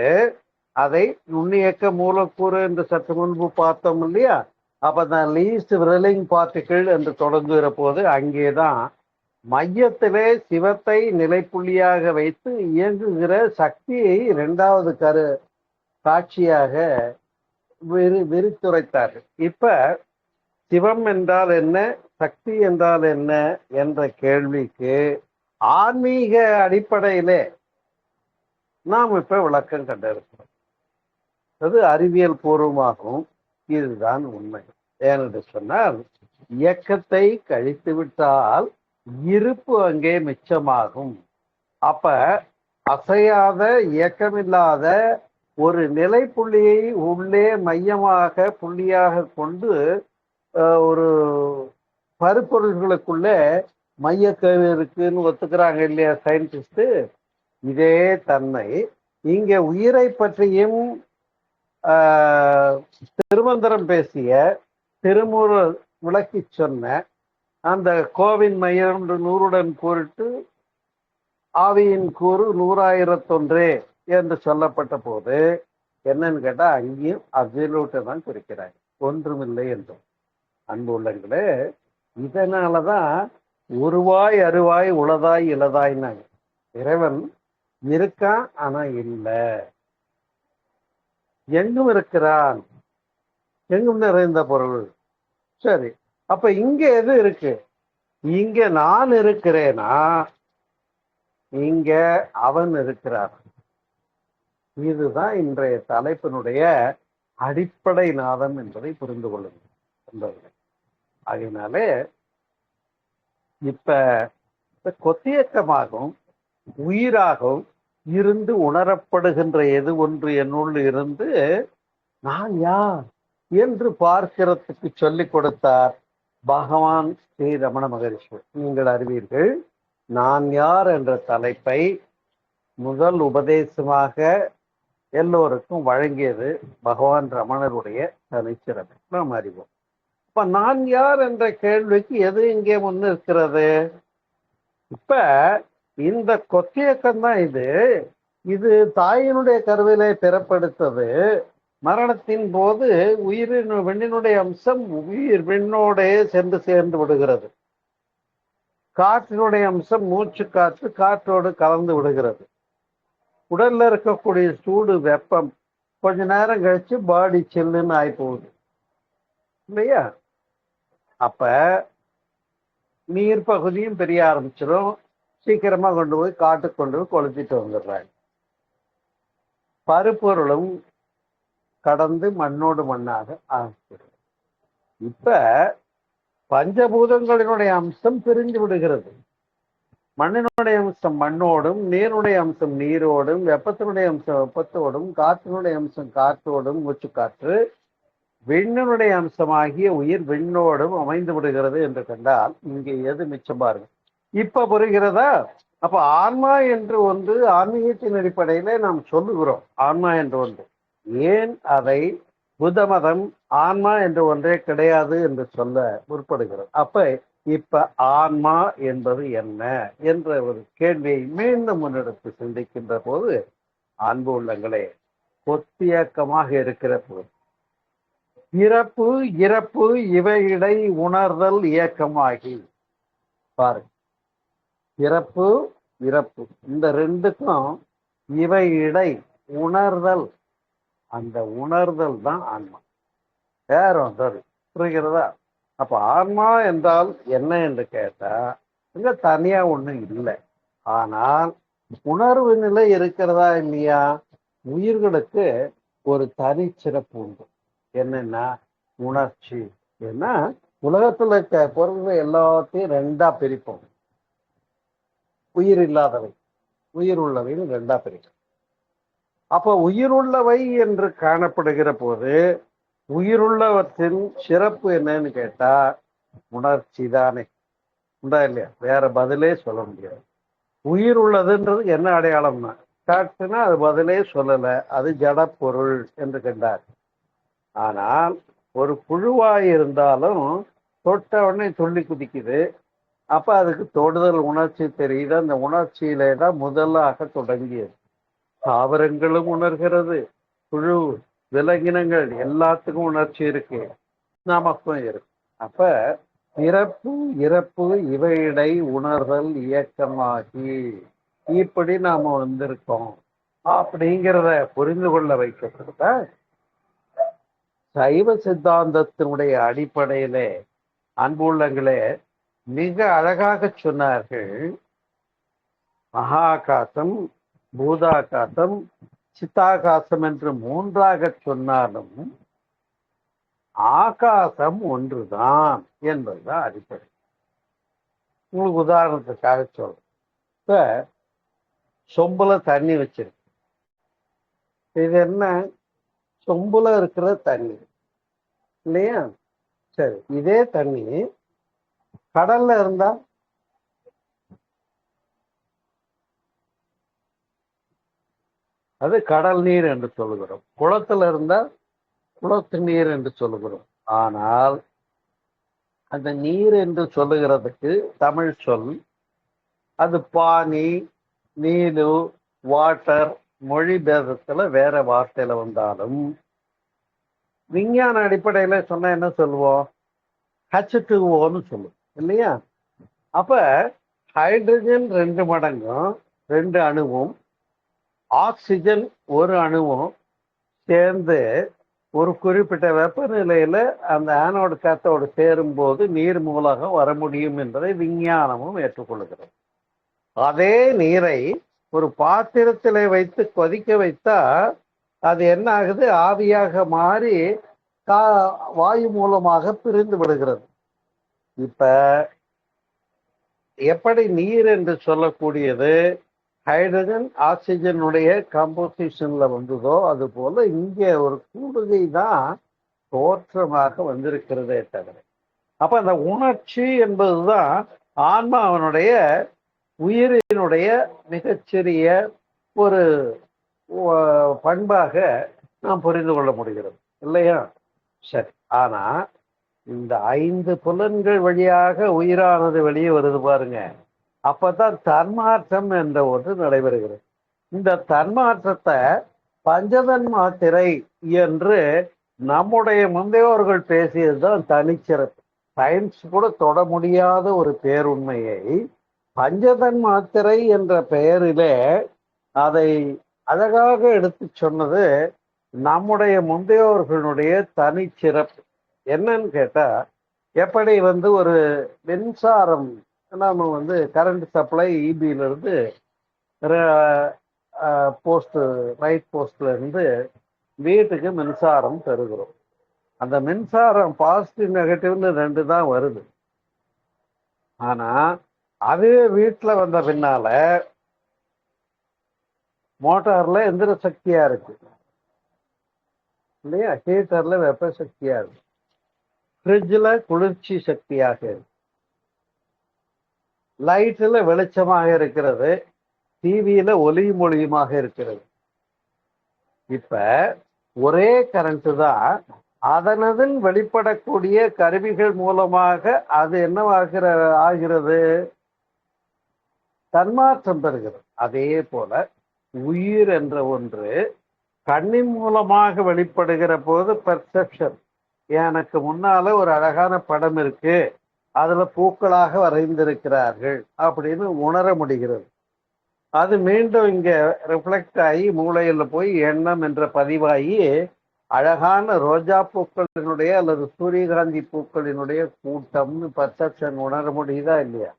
அதை நுண்ணியக்க மூலக்கூறு என்று சற்று முன்பு பார்த்தோம் இல்லையா? அப்ப தான் லீஸ்ட் விரலிங் பார்ட்டிகிள் என்று தொடங்குகிற போது அங்கேதான் மையத்திலே சிவத்தை நிலைப்புள்ளியாக வைத்து இயங்குகிற சக்தியை 2வது காட்சியாக விரித்துரைத்தார்கள். இப்ப சிவம் என்றால் என்ன, சக்தி என்றால் என்ன என்ற கேள்விக்கு ஆன்மீக அடிப்படையிலே நாம் இப்ப விளக்கம் கண்டிருக்கிறோம். அது அறிவியல் பூர்வமாகவும் இதுதான் உண்மை. ஏனென்று சொன்னால், இயக்கத்தை கழித்து விட்டால் இருப்பு அங்கே மிச்சமாகும். அப்ப அசையாத இயக்கமில்லாத ஒரு நிலை புள்ளியை உள்ளே மையமாக புள்ளியாக கொண்டு ஒரு பருப்பொருள்களுக்குள்ள மையக்கரு இருக்குன்னு ஒத்துக்கிறாங்க இல்லையா சயின்டிஸ்ட். இதே தன்மை இங்க உயிரை பற்றியும் திருமந்திரம் பேசிய திருமூலர் விளக்கி சொன்ன அந்த கோவின் மையம் 100 கூறிட்டு ஆவியின் கூறு 100,001 என்று சொல்லப்பட்ட போது என்னன்னு கேட்டா அங்கேயும் அப்சல்யூட்டை தான் குறிக்கிறாங்க, ஒன்றுமில்லை என்றும். அன்பு உள்ளங்களே, இதனாலதான் உருவாய் அருவாய் உளதாய் இளதாய்னாங்க. இறைவன் இருக்கான், ஆனா இல்லை, எங்கும் இருக்கிறான், எங்கும் நிறைந்த பொருள். சரி, அப்ப இங்க எது இருக்கு? இங்க நான் இருக்கிறேனா, இங்க அவன் இருக்கிறான். இதுதான் இன்றைய தலைப்பினுடைய அடிப்படை நாதம் என்பதை புரிந்து கொள்ளுங்கள். அதனாலே இப்ப கொத்தியக்கமாகவும் உயிராகவும் இருந்து உணரப்படுகின்ற எது ஒன்று என்னுள் இருந்து நான் யார் என்று பார்க்கிறதுக்கு சொல்லிக் கொடுத்தார் பகவான் ஸ்ரீ ரமண மகரிஷி. நீங்கள் அறிவீர்கள், நான் யார் என்ற தலைப்பை முதல் உபதேசமாக எல்லோருக்கும் வழங்கியது பகவான் ரமணருடைய தனிச்சிறமை நாம் அறிவோம். இப்ப நான் யார் என்ற கேள்விக்கு எது இங்கே முன்னு இருக்கிறது? இப்ப இந்த கொத்தியக்கம் தான் இது தாயினுடைய கருவிலை பிறப்படுத்தது. மரணத்தின் போது உயிரின் விண்ணினுடைய அம்சம் உயிர் விண்ணோடே சென்று சேர்ந்து விடுகிறது. காற்றினுடைய அம்சம் மூச்சு காற்று காற்றோடு கலந்து விடுகிறது. உடல்ல இருக்கக்கூடிய சூடு வெப்பம் கொஞ்ச நேரம் கழிச்சு பாடி சில்லுன்னு ஆகி போகுது இல்லையா? அப்ப நீர் பகுதியும் பெரிய ஆரம்பிச்சிடும். சீக்கிரமா கொண்டு போய் காட்டுக்கு கொண்டு போய் கொளுத்திட்டு வந்துடுறாங்க. பருப்பொருளும் கடந்து மண்ணோடு மண்ணாக ஆகிறது. இப்ப பஞ்சபூதங்களினுடைய அம்சம் பிரிஞ்சு விடுகிறது. மண்ணினுடைய அம்சம் மண்ணோடும், நீருடைய அம்சம் நீரோடும், வெப்பத்தினுடைய அம்சம் வெப்பத்தோடும், காற்றினுடைய அம்சம் காற்றோடும், மூச்சு காற்று, விண்ணினுடைய அம்சமாகிய உயிர் விண்ணோடும் அமைந்து விடுகிறது என்று கண்டால் இங்கே எது மிச்சம் பாருங்க. இப்ப புரிகிறதா? அப்ப ஆன்மா என்று ஒன்று ஆன்மீகத்தின் அடிப்படையில நாம் சொல்லுகிறோம். ஆன்மா என்று ஒன்று, ஏன் அதை புத்த மதம் ஆன்மா என்று ஒன்றே கிடையாது என்று சொல்ல முற்படுகிறது. அப்ப இப்ப ஆன்மா என்பது என்ன என்ற ஒரு கேள்வியை மீண்டும் முன்னெடுத்து சிந்திக்கின்ற போது, அன்பு உள்ளங்களே, கொத்தியக்கமாக இருக்கிற போது பிறப்பு இறப்பு இவையிடை உணர்தல் இயக்கமாகி பாருங்க. பிறப்பு இறப்பு இந்த ரெண்டுக்கும் இவை இடை உணர்தல், அந்த உணர்தல் தான் ஆன்மா. வேற ஒன்று புரிகிறதா? அப்ப ஆன்மா என்றால் என்ன என்று கேட்டா இங்க தனியா ஒண்ணும் இல்லை. ஆனால் உணர்வு நிலை இருக்கிறதா இல்லையா? உயிர்களுக்கு ஒரு தனிச்சிறப்பு உண்டு. என்னன்னா உணர்ச்சி. ஏன்னா உலகத்துல இருக்க பொருள்கள் எல்லாத்தையும் ரெண்டா பிரிப்போம். உயிர் இல்லாதவை, உயிர் உள்ளவைன்னு ரெண்டா பிரிக்கும். அப்ப உயிருள்ளவை என்று காணப்படுகிற போது உயிருள்ளவற்றின் சிறப்பு என்னன்னு கேட்டா உணர்ச்சி தானே. உண்டா இல்லையா? வேற பதிலே சொல்ல முடியாது. உயிர் உள்ளதுன்றது என்ன அடையாளம்னா காட்டுனா அது பதிலே சொல்லல, அது ஜட பொருள் என்று கண்டார். ஆனால் ஒரு புழுவாய் இருந்தாலும் தொட்ட உடனே துள்ளி குதிக்குது. அப்ப அதுக்கு தொடுதல் உணர்ச்சி தெரியுது. அந்த உணர்ச்சியிலே தான் முதலாக தொடங்கியது. தாவரங்களும் உணர்கிறது, புழு விலங்கினங்கள் எல்லாத்துக்கும் உணர்ச்சி இருக்கு, நமக்கும் இருக்கு. அப்ப பிறப்பு இறப்பு இவையிடை உணர்தல் இயக்கமாகி இப்படி நாம வந்திருக்கோம் அப்படிங்கிறத புரிந்து கொள்ள வைக்கப்பட்ட சைவ சித்தாந்தத்தினுடைய அடிப்படையிலே அன்புள்ளங்களே மிக அழகாக சொன்னார்கள். மகாகாசம், பூதாகாசம், சித்தாகாசம் என்று மூன்றாக சொன்னாலும் ஆகாசம் ஒன்றுதான் என்பதுதான் அடிப்படை. உங்களுக்கு உதாரணத்துக்காக சொல்றேன். இப்ப சொம்புல தண்ணி வச்சிருக்கு. இது என்ன? சொம்புல இருக்கிற தண்ணி இல்லையா? சரி, இதே தண்ணி கடல்ல இருந்தா அது கடல் நீர் என்று சொல்லுகிறோம். குளத்துல இருந்தா குளத்து நீர் என்று சொல்லுகிறோம். ஆனால் அந்த நீர் என்று சொல்லுகிறதுக்கு தமிழ் சொல் அது பானி, நீலு, வாட்டர், மொழி பேதத்துல வேற வார்த்தையில வந்தாலும் விஞ்ஞான அடிப்படையில சொன்னா என்ன சொல்லுவோம்? H2Oன்னு சொல்லுவோம் இல்லையா? அப்ப ஹைட்ரஜன் 2 மடங்கும் 2 அணுவும் ஆக்சிஜன் 1 அணுவும் சேர்ந்து ஒரு குறிப்பிட்ட வெப்பநிலையில அந்த ஆனோடு காத்தோடு சேரும் போது நீர் மூலகம் வர முடியும் என்பதை விஞ்ஞானமும் ஏற்றுக்கொள்கிறது. அதே நீரை ஒரு பாத்திரத்திலே வைத்து கொதிக்க வைத்தா அது என்ன ஆகுது? ஆவியாக மாறி வாயு மூலமாக பிரிந்து விடுகிறது. இப்ப எப்படி நீர் என்று சொல்லக்கூடியது ஹைட்ரஜன் ஆக்சிஜனுடைய காம்போசிஷன்ல வந்ததோ அது போல இங்கே ஒரு கூடுகை தான் தோற்றமாக வந்திருக்கிறதே தவிர, அப்ப அந்த உணர்ச்சி என்பதுதான் ஆன்மாவனுடைய உயிரினுடைய மிகச்சிறிய ஒரு பண்பாக நாம் புரிந்து கொள்ள முடிகிறது இல்லையா? சரி, ஆனா இந்த 5 புலன்கள் வழியாக உயிரானது வெளியே வருது பாருங்க. அப்பதான் தன்மாற்றம் என்ற ஒன்று நடைபெறுகிறது. இந்த தன்மாற்றத்தை பஞ்சதன்மாத்திரை என்று நம்முடைய முந்தையோர்கள் பேசியதுதான் தனிச்சிறப்பு. சயின்ஸ் கூட தொட முடியாத ஒரு பேருண்மையை பஞ்சதன்மாத்திரை என்ற பெயரிலே அதை அழகாக எடுத்து சொன்னது நம்முடைய முந்தையோர்களுடைய தனிச்சிறப்பு. என்னன்னு கேட்டா, எப்படி ஒரு மின்சாரம் நாம கரண்ட் சப்ளை இபியில இருந்து போஸ்ட் ரைட் போஸ்ட்ல இருந்து வீட்டுக்கு மின்சாரம் தருகிறோம். அந்த மின்சாரம் பாசிட்டிவ் நெகட்டிவ்னு 2 தான் வருது. ஆனா அதுவே வீட்டுல வந்த பின்னால மோட்டார்ல எந்திர சக்தியா இருக்கு இல்லையா? ஹீட்டர்ல வெப்ப சக்தியா இருக்கு, ஃப்ரிட்ஜ்ல குளிர்ச்சி சக்தியாக இருக்கு, லைட்ல வெளிச்சமாக இருக்கிறது, டிவியில ஒலி மொழியுமாக இருக்கிறது. இப்ப ஒரே கரண்ட் தான் அதனதில் வெளிப்படக்கூடிய கருவிகள் மூலமாக அது ஆகிறது? தன்மாற்றம் பெறுகிறது. அதே போல உயிர் என்ற ஒன்று கண்ணின் மூலமாக வெளிப்படுகிற போது பெர்செப்ஷன், எனக்கு முன்னால ஒரு அழகான படம் இருக்கு, அதுல பூக்களாக வரைந்திருக்கிறார்கள் அப்படின்னு உணர முடிகிறது. அது மீண்டும் இங்க ரிஃப்ளெக்ட் ஆகி மூளையில போய் எண்ணம் என்ற பதிவாகி அழகான ரோஜா பூக்களினுடைய அல்லது சூரியகாந்தி பூக்களினுடைய கூட்டம்னு பர்செப்ஷன் உணர முடியுதா இல்லையா?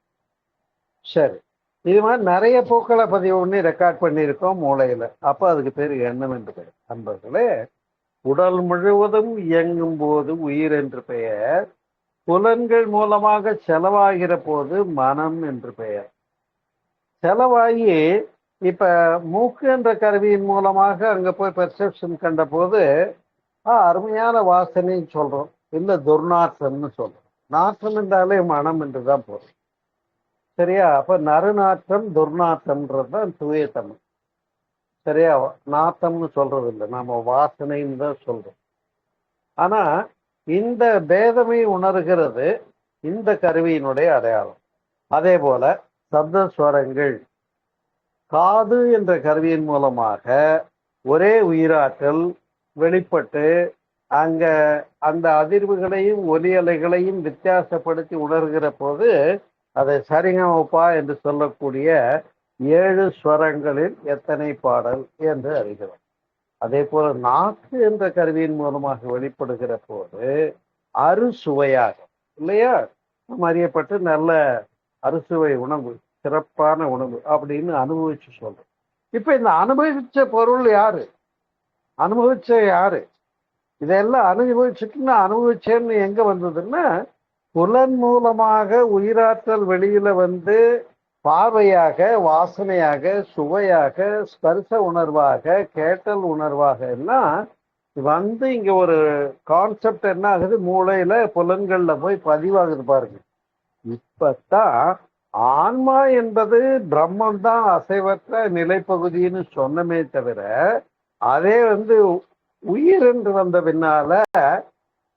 சரி, இது மாதிரி நிறைய பூக்களை பதிவு பண்ணி ரெக்கார்ட் பண்ணியிருக்கோம் மூளையில. அப்ப அதுக்கு பேர் எண்ணம் என்று பெயர். நண்பர்களே, உடல் முழுவதும் இயங்கும் போது உயிர் என்று பெயர், புலன்கள் மூலமாக செலவாகிற போது மனம் என்று பெயர். செலவாகி இப்ப மூக்கு என்ற கருவியின் மூலமாக அங்க போய் பெர்செப்ஷன் கண்ட போது அருமையான வாசனைன்னு சொல்றோம், இல்ல துர்நாற்றம்னு சொல்றோம். நாற்றம் என்றாலே மனம் என்றுதான் போறோம், சரியா? அப்ப நறுநாற்றம் துர்நாற்றம்ன்றதுதான் தூய தமிழ், சரியா? நாத்தம்னு சொல்றது இல்லை, நாம வாசனைன்னு தான் சொல்றோம். ஆனா இந்த பேதமை உணர்கிறது இந்த கருவியினுடைய அடையாளம். அதே போல சப்த ஸ்வரங்கள் காது என்ற கருவியின் மூலமாக ஒரே உயிராற்றல் வெளிப்பட்டு அங்க அந்த அதிர்வுகளையும் ஒலி அலைகளையும் வித்தியாசப்படுத்தி உணர்கிற போது அதை சரிகமபா என்று சொல்லக்கூடிய 7 ஸ்வரங்களில் எத்தனை பாடல் என்று அறிகிறோம். அதே போல நாக்கு என்ற கருவியின் மூலமாக வெளிப்படுகிற போது அறுசுவையாக, இல்லையா, நம்ம அறியப்பட்டு நல்ல அறுசுவை உணவு சிறப்பான உணவு அப்படின்னு அனுபவிச்சு சொல்றோம். இப்ப இந்த அனுபவிச்ச பொருள் யாரு? அனுபவிச்ச யாரு? இதெல்லாம் அனுபவிச்சுட்டு நான் அனுபவிச்சேன்னு எங்க வந்ததுன்னா, புலன் மூலமாக உயிராற்றல் வெளியில வந்து பார்வையாக, வாசனையாக, சுவையாக, ஸ்பர்ச உணர்வாக, கேட்டல் உணர்வாக எல்லாம் வந்து இங்க ஒரு கான்செப்ட் என்ன ஆகுது, மூளையில புலன்கள்ல போய் பதிவாகுது பாருங்க. இப்பத்தான் ஆன்மா என்பது பிரம்மன் தான் அசைவற்ற நிலைப்பகுதின்னு சொன்னமே தவிர, அதே வந்து உயிர் என்று வந்த பின்னால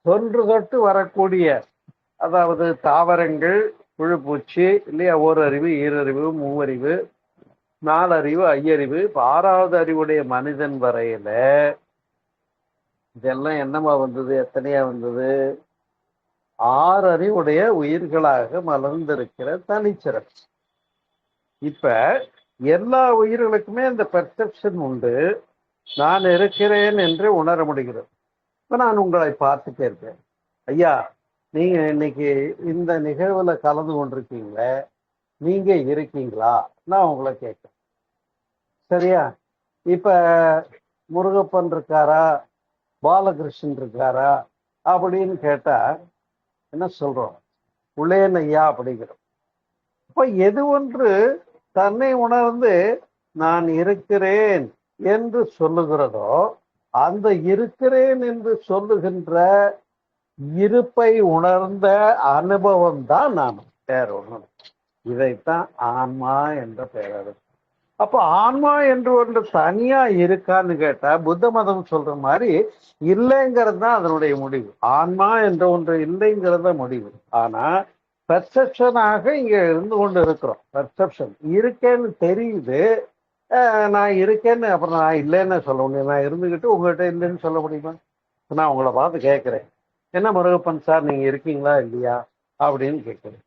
தொன்று தொட்டு வரக்கூடிய, அதாவது தாவரங்கள், புழுப்பூச்சி இல்லையா, ஓரறிவு, ஈரறிவு, மூவறிவு, நாலறிவு, ஐயறிவு, இப்ப ஆறாவது அறிவுடைய மனிதன் வரையில இதெல்லாம் என்னமா வந்தது? எத்தனையா வந்தது? 6 அறிவுடைய உயிர்களாக மலர்ந்திருக்கிற தனிச்சிறப்பு. இப்ப எல்லா உயிர்களுக்குமே இந்த பெர்செப்ஷன் உண்டு. நான் இருக்கிறேன் என்று உணர முடிகிறது. இப்ப நான் உங்களை பார்த்துட்டே இருப்பேன், ஐயா நீங்க இன்னைக்கு இந்த நிகழ்வுல கலந்து கொண்டிருக்கீங்களே, நீங்க இருக்கீங்களா? நான் உங்களை கேட்கிறேன். சரியா? இப்ப முருகப்பன் இருக்காரா, பாலகிருஷ்ணன் இருக்காரா அப்படின்னு கேட்டா என்ன சொல்றோம்? உள்ளேன் ஐயா அப்படிங்கிறோம். இப்ப எது ஒன்று தன்னை உணர்ந்து நான் இருக்கிறேன் என்று சொல்லுகிறதோ, அந்த இருக்கிறேன் என்று சொல்லுகின்ற இருப்பை உணர்ந்த அனுபவம் தான் நான், வேற ஒண்ணு. இதைத்தான் ஆன்மா என்ற பெயர். அப்ப ஆன்மா என்று ஒன்று தனியா இருக்கான்னு கேட்டா, புத்த மதம் சொல்ற மாதிரி இல்லைங்கிறது தான் அதனுடைய முடிவு. ஆன்மா என்ற ஒன்று இல்லைங்கிறத முடிவு. ஆனா பெர்செப்ஷனாக இங்க இருந்து கொண்டு இருக்கிறோம். பெர்செப்ஷன் இருக்கேன்னு தெரியுது. நான் இருக்கேன்னு அப்புறம் நான் இல்லைன்னு சொல்ல முடியும்? நான் இருந்துகிட்டு உங்ககிட்ட இல்லைன்னு சொல்ல முடியுமா? நான் உங்களை பார்த்து கேட்கிறேன், என்ன முருகப்பன் சார் நீங்க இருக்கீங்களா இல்லையா அப்படின்னு கேட்கிறேன்.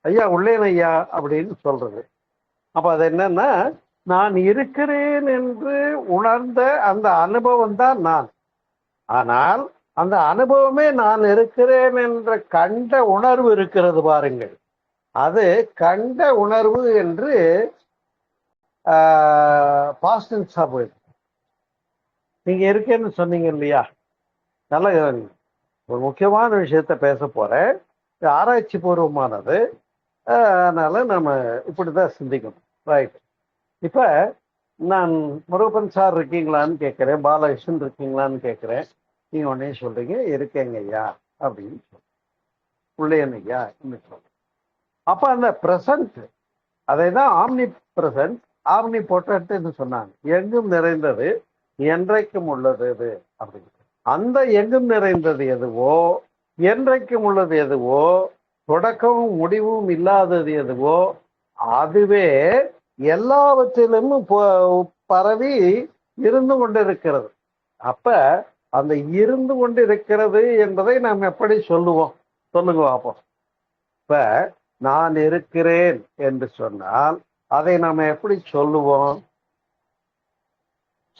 ஐயா உள்ளேன் ஐயா அப்படின்னு சொல்றது. அப்ப அது என்னன்னா, நான் இருக்கிறேன் என்று உணர்ந்த அந்த அனுபவம் தான் நான். ஆனால் அந்த அனுபவமே நான் இருக்கிறேன் என்ற கண்ட உணர்வு இருக்கிறது பாருங்கள். அது கண்ட உணர்வு என்று பாஸ்ட் டென்ஸா போயிடுது. நீங்க இருக்கேன்னு சொன்னீங்க இல்லையா, நல்ல ஒரு முக்கியமான விஷயத்த பேச போறேன். ஆராய்ச்சி பூர்வமானது, அதனால நம்ம இப்படிதான் சிந்திக்கணும். ரைட். இப்ப நான் முருகப்பன் சார் இருக்கீங்களான்னு கேட்கிறேன், பாலகிருஷ்ணன் இருக்கீங்களான்னு கேட்கிறேன். நீங்க உடனே சொல்றீங்க இருக்கேங்க ஐயா அப்படின்னு சொல்றேன், உள்ளேன் ஐயா சொல்றேன். அப்ப அந்த பிரசன்ட், அதை தான் ஆம்னி பிரசன்ட், ஆம்னி பொட்டன்ட்னு சொன்னாங்க. எங்கும் நிறைந்தது, என்றைக்கும் உள்ளது இது அப்படின்னு. அந்த எங்கும் நிறைந்தது எதுவோ, என்றைக்கும் உள்ளது எதுவோ, தொடக்கமும் முடிவும் இல்லாதது எதுவோ, அதுவே எல்லாவற்றிலும் பரவி இருந்து கொண்டிருக்கிறது. அப்ப அந்த இருந்து கொண்டிருக்கிறது என்பதை நாம் எப்படி சொல்லுவோம்? சொல்லுங்க பார்ப்போம். இப்ப நான் இருக்கிறேன் என்று சொன்னால் அதை நாம எப்படி சொல்லுவோம்?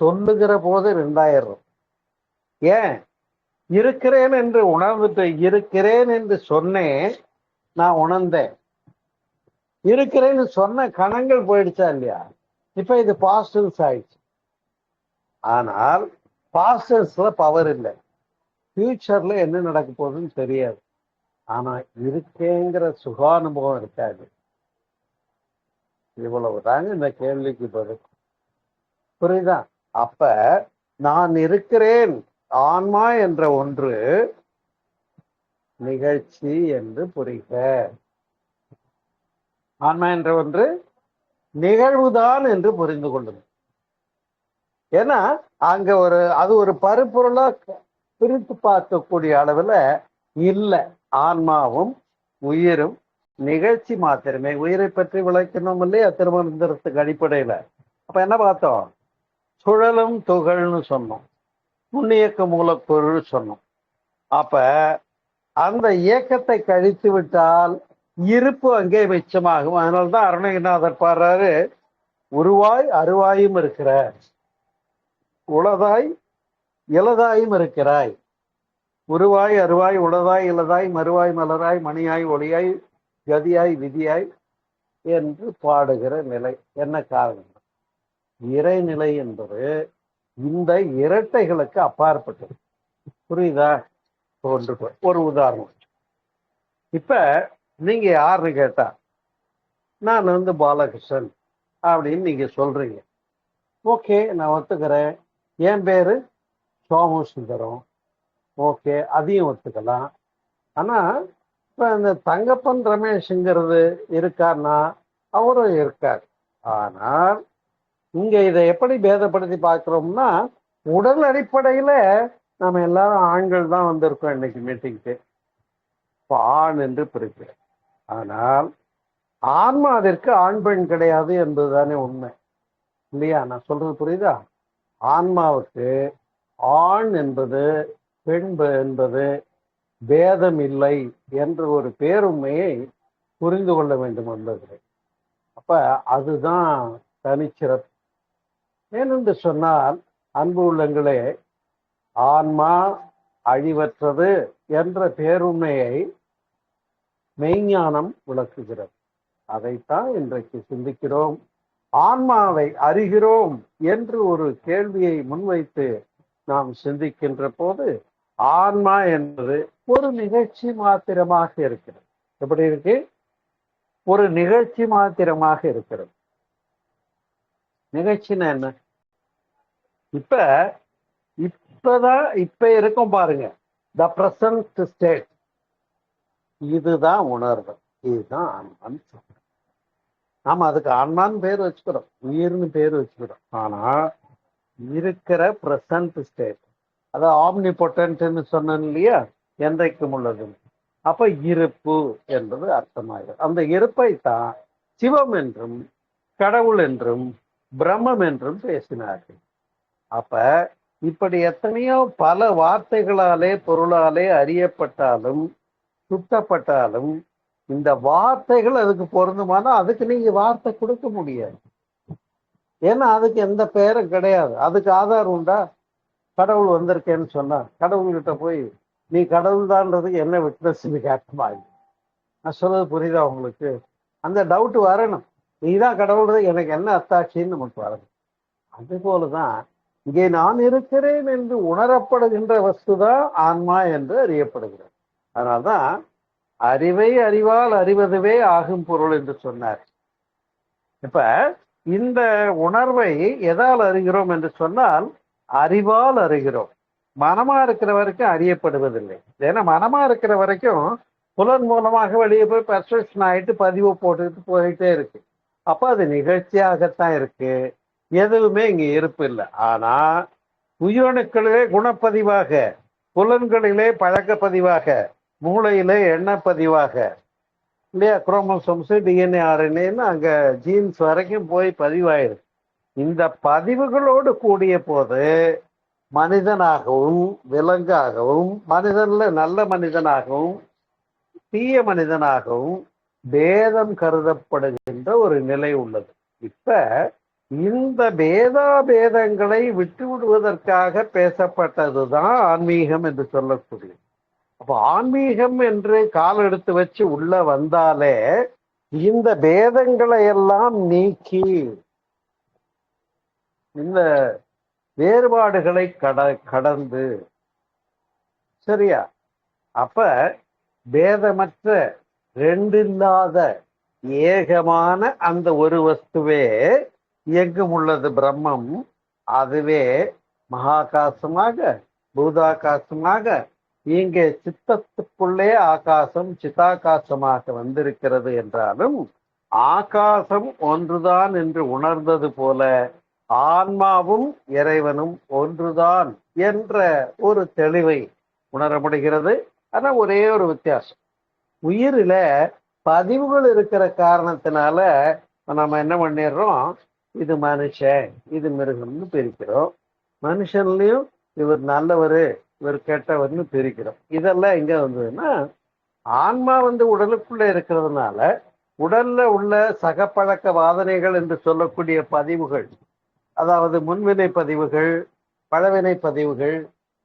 சொல்லுகிற போது 2000. ஏன்? இருக்கிறேன் என்று உணர்ந்துட்டு இருக்கிறேன் என்று சொன்னேன், நான் உணர்ந்தேன். இருக்கிறேன்னு சொன்ன கணங்கள் போயிடுச்சா இல்லையா? இப்ப இது பாஸ்ட் டென்ஸ் ஆயிடுச்சு. ஆனால் பாஸ்ட் டென்ஸ்ல பவர் இல்லை. ஃபியூச்சர்ல என்ன நடக்க போகுதுன்னு தெரியாது. ஆனா இருக்கேங்கிற சுகானுபவம் இருக்காது. இவ்வளவுதாங்க இந்த கேள்விக்கு பதில். புரியுதா? அப்ப நான் இருக்கிறேன் ஆன்மா என்ற ஒன்று நிகழ்ச்சி என்று புரிக. ஆன்மா என்ற ஒன்று நிகழ்வுதான் என்று புரிந்து கொள்ளுங்க. ஏன்னா அங்க அது ஒரு பருப்பொருளா பிரித்து பார்க்கக்கூடிய அளவுல இல்லை. ஆன்மாவும் உயிரும் நிகழ்ச்சி மாத்திரமே. உயிரை பற்றி விளக்கணும் இல்லையா திருமணத்திற்கு அடிப்படையில. அப்ப என்ன பார்த்தோம்? சுழலும் துகள்னு சொன்னோம், முன்னியக்க மூலப்பொருள் சொன்னோம். அப்ப அந்த இயக்கத்தை கழித்து விட்டால் இருப்பு அங்கே மிச்சமாகும். அதனால்தான் அருணகிரிநாதர் பாடுறாரு, உருவாய் அருவாயும் இருக்கிற, உளதாய் இலதாயும் இருக்கிறாய். உருவாய் அருவாய் உளதாய் இலதாய் மறுவாய் மலராய் மணியாய் ஒளியாய் கதியாய் விதியாய் என்று பாடுகிற நிலை. என்ன காரணம்? இறைநிலை என்பது இந்த இரட்டைகளுக்கு அப்பாற்பட்டது. புரியுதா? ஒரு உதாரணம். இப்ப நீங்க யாருன்னு கேட்டா, நான் பாலகிருஷ்ணன் அப்படின்னு நீங்க சொல்றீங்க. ஓகே, நான் ஒத்துக்கிறேன். என் பேரு சோமசுந்தரம். ஓகே, அதையும் ஒத்துக்கலாம். ஆனா இப்ப இந்த தங்கப்பன் ரமேஷ்ங்கிறது இருக்காருன்னா அவரும் இருக்கார். ஆனால் இங்க இதை எப்படி பேதப்படுத்தி பார்க்கிறோம்னா, உடல் அடிப்படையில நம்ம எல்லாரும் ஆண்கள் தான் வந்திருக்கோம் இன்னைக்கு மீட்டிங்க்கு. ஆண் என்று பிரிக்கிறேன். ஆனால் ஆன்மாவிற்கு ஆண் பெண் கிடையாது என்பதுதானே உண்மை, இல்லையா? நான் சொல்றது புரியுதா? ஆன்மாவுக்கு ஆண் என்பது பெண் என்பது பேதம் இல்லை என்ற ஒரு பேருண்மையை புரிந்து கொள்ள வேண்டும் என்பது. அப்ப அதுதான் தனிச்சிறப்பு. ஏனென்று சொன்னால், அன்பு உள்ளங்களே, ஆன்மா அழிவற்றது என்ற பேருண்மையை மெய்ஞானம் விளக்குகிறது. அதைத்தான் இன்றைக்கு சிந்திக்கிறோம். ஆன்மாவை அறிகிறோம் என்று ஒரு கேள்வியை முன்வைத்து நாம் சிந்திக்கின்ற போது, ஆன்மா என்பது ஒரு நிகழ்ச்சி மாத்திரமாக இருக்கிறது. எப்படி இருக்கு? ஒரு நிகழ்ச்சி மாத்திரமாக இருக்கிறது. நிகழ்ச்சின்னா என்ன? இப்ப இருக்கும் பாருங்க, த பிரசன்ட் ஸ்டேட். இதுதான் உணர்வு, இதுதான் ஆன்மான்னு சொல்றோம். நாம அதுக்கு ஆன்மான்னு பேர் வச்சுக்கிறோம், உயிர்னு பேர் வச்சுக்கிறோம். ஆனா இருக்கிற பிரசன்ட் ஸ்டேட், அதாவது ஆம்னிபொட்டன்ட்னு சொன்னேன் இல்லையா, என்றைக்கும் உள்ளது. அப்ப இருப்பு என்பது அர்த்தமாகிறது. அந்த இருப்பை தான் சிவம் என்றும் கடவுள் என்றும் பிரம்மம் என்றும் பேசினார்கள். அப்ப இப்படி எத்தனையோ பல வார்த்தைகளாலே பொருளாலே அறியப்பட்டாலும் சுட்டப்பட்டாலும் இந்த வார்த்தைகள் அதுக்கு பொருந்துமானா அதுக்கு நீங்க வார்த்தை கொடுக்க முடியாது. ஏன்னா அதுக்கு எந்த பெயரும் கிடையாது. அதுக்கு ஆதாரம் உண்டா? கடவுள் வந்திருக்கேன்னு சொன்னா கடவுள்கிட்ட போய் நீ கடவுள் தான்றதுக்கு என்ன விட்னஸ் கேட்கமாயி? நான் சொல்றது புரியுதா உங்களுக்கு? அந்த டவுட் வரணும். நீதான் கடவுள், எனக்கு என்ன அத்தாட்சின்னு நமக்கு வரணும். அது போலதான் இங்கே நான் இருக்கிறேன் என்று உணரப்படுகின்ற வஸ்துதான் ஆன்மா என்று அறியப்படுகிறது. அதனால்தான் அறிவை அறிவால் அறிவதுவே ஆகும் பொருள் என்று சொன்னார். இப்ப இந்த உணர்வை எதால் அறிகிறோம் என்று சொன்னால் அறிவால் அறிகிறோம். மனமா இருக்கிற வரைக்கும் அறியப்படுவதில்லை. ஏன்னா மனமா இருக்கிற வரைக்கும் புலன் மூலமாக வெளியே போய் பெர்செப்ஷன் ஆயிட்டு பதிவு போட்டுட்டு போயிட்டே இருக்கு. அப்ப அது நிகழ்ச்சியாகத்தான் இருக்கு, எதுவுமே இங்க இருப்பு இல்லை. ஆனா உயிரணுக்களிலே குணப்பதிவாக, புலன்களிலே பழக்க பதிவாக, மூளையிலே எண்ணப்பதிவாக, இல்லையா, குரோமோசோம்ஸ் டிஎன்ஏ ஆர்என்ஏன்னு அங்க ஜீன்ஸ் வரைக்கும் போய் பதிவாயிருக்கு. இந்த பதிவுகளோடு கூடிய போது மனிதனாகவும் விலங்காகவும் மனிதன்ல நல்ல மனிதனாகவும் தீய மனிதனாகவும் பேதம் கருதப்படுகின்ற ஒரு நிலை உள்ளது. இப்ப இந்த பேதாபேதங்களை விட்டு விடுவதற்காக பேசப்பட்டதுதான் ஆன்மீகம் என்று சொல்லக்கூடிய. அப்ப ஆன்மீகம் என்று கால் எடுத்து வச்சு உள்ள வந்தாலே இந்த பேதங்களை எல்லாம் நீக்கி இந்த வேறுபாடுகளை கடந்து, சரியா, அப்ப பேதமற்ற ரெண்டில்லாத ஏகமான அந்த ஒரு வஸ்துவே எங்கும் உள்ளது பிரம்மம். அதுவே மகாகாசமாக பூதாகாசமாக இங்கே சித்தத்துக்குள்ளே ஆகாசம் சித்தாகாசமாக வந்திருக்கிறது என்றாலும் ஆகாசம் ஒன்றுதான் என்று உணர்ந்தது போல ஆன்மாவும் இறைவனும் ஒன்றுதான் என்ற ஒரு தெளிவை உணர முடிகிறது. ஆனா ஒரே ஒரு வித்தியாசம், உயிரில பதிவுகள் இருக்கிற காரணத்தினால நம்ம என்ன பண்ணிடுறோம், இது மனுஷன் இது மிருகம்னு பிரிக்கிறோம். மனுஷன்லயும் இவர் நல்லவர் இவர் கெட்டவர்னு பிரிக்கிறோம். இதெல்லாம் எங்க வந்ததுன்னா, ஆன்மா உடலுக்குள்ள இருக்கிறதுனால உடல்ல உள்ள சகப்பழக்க வாதனைகள் என்று சொல்லக்கூடிய பதிவுகள், அதாவது முன்வினை பதிவுகள், பழவினை பதிவுகள்,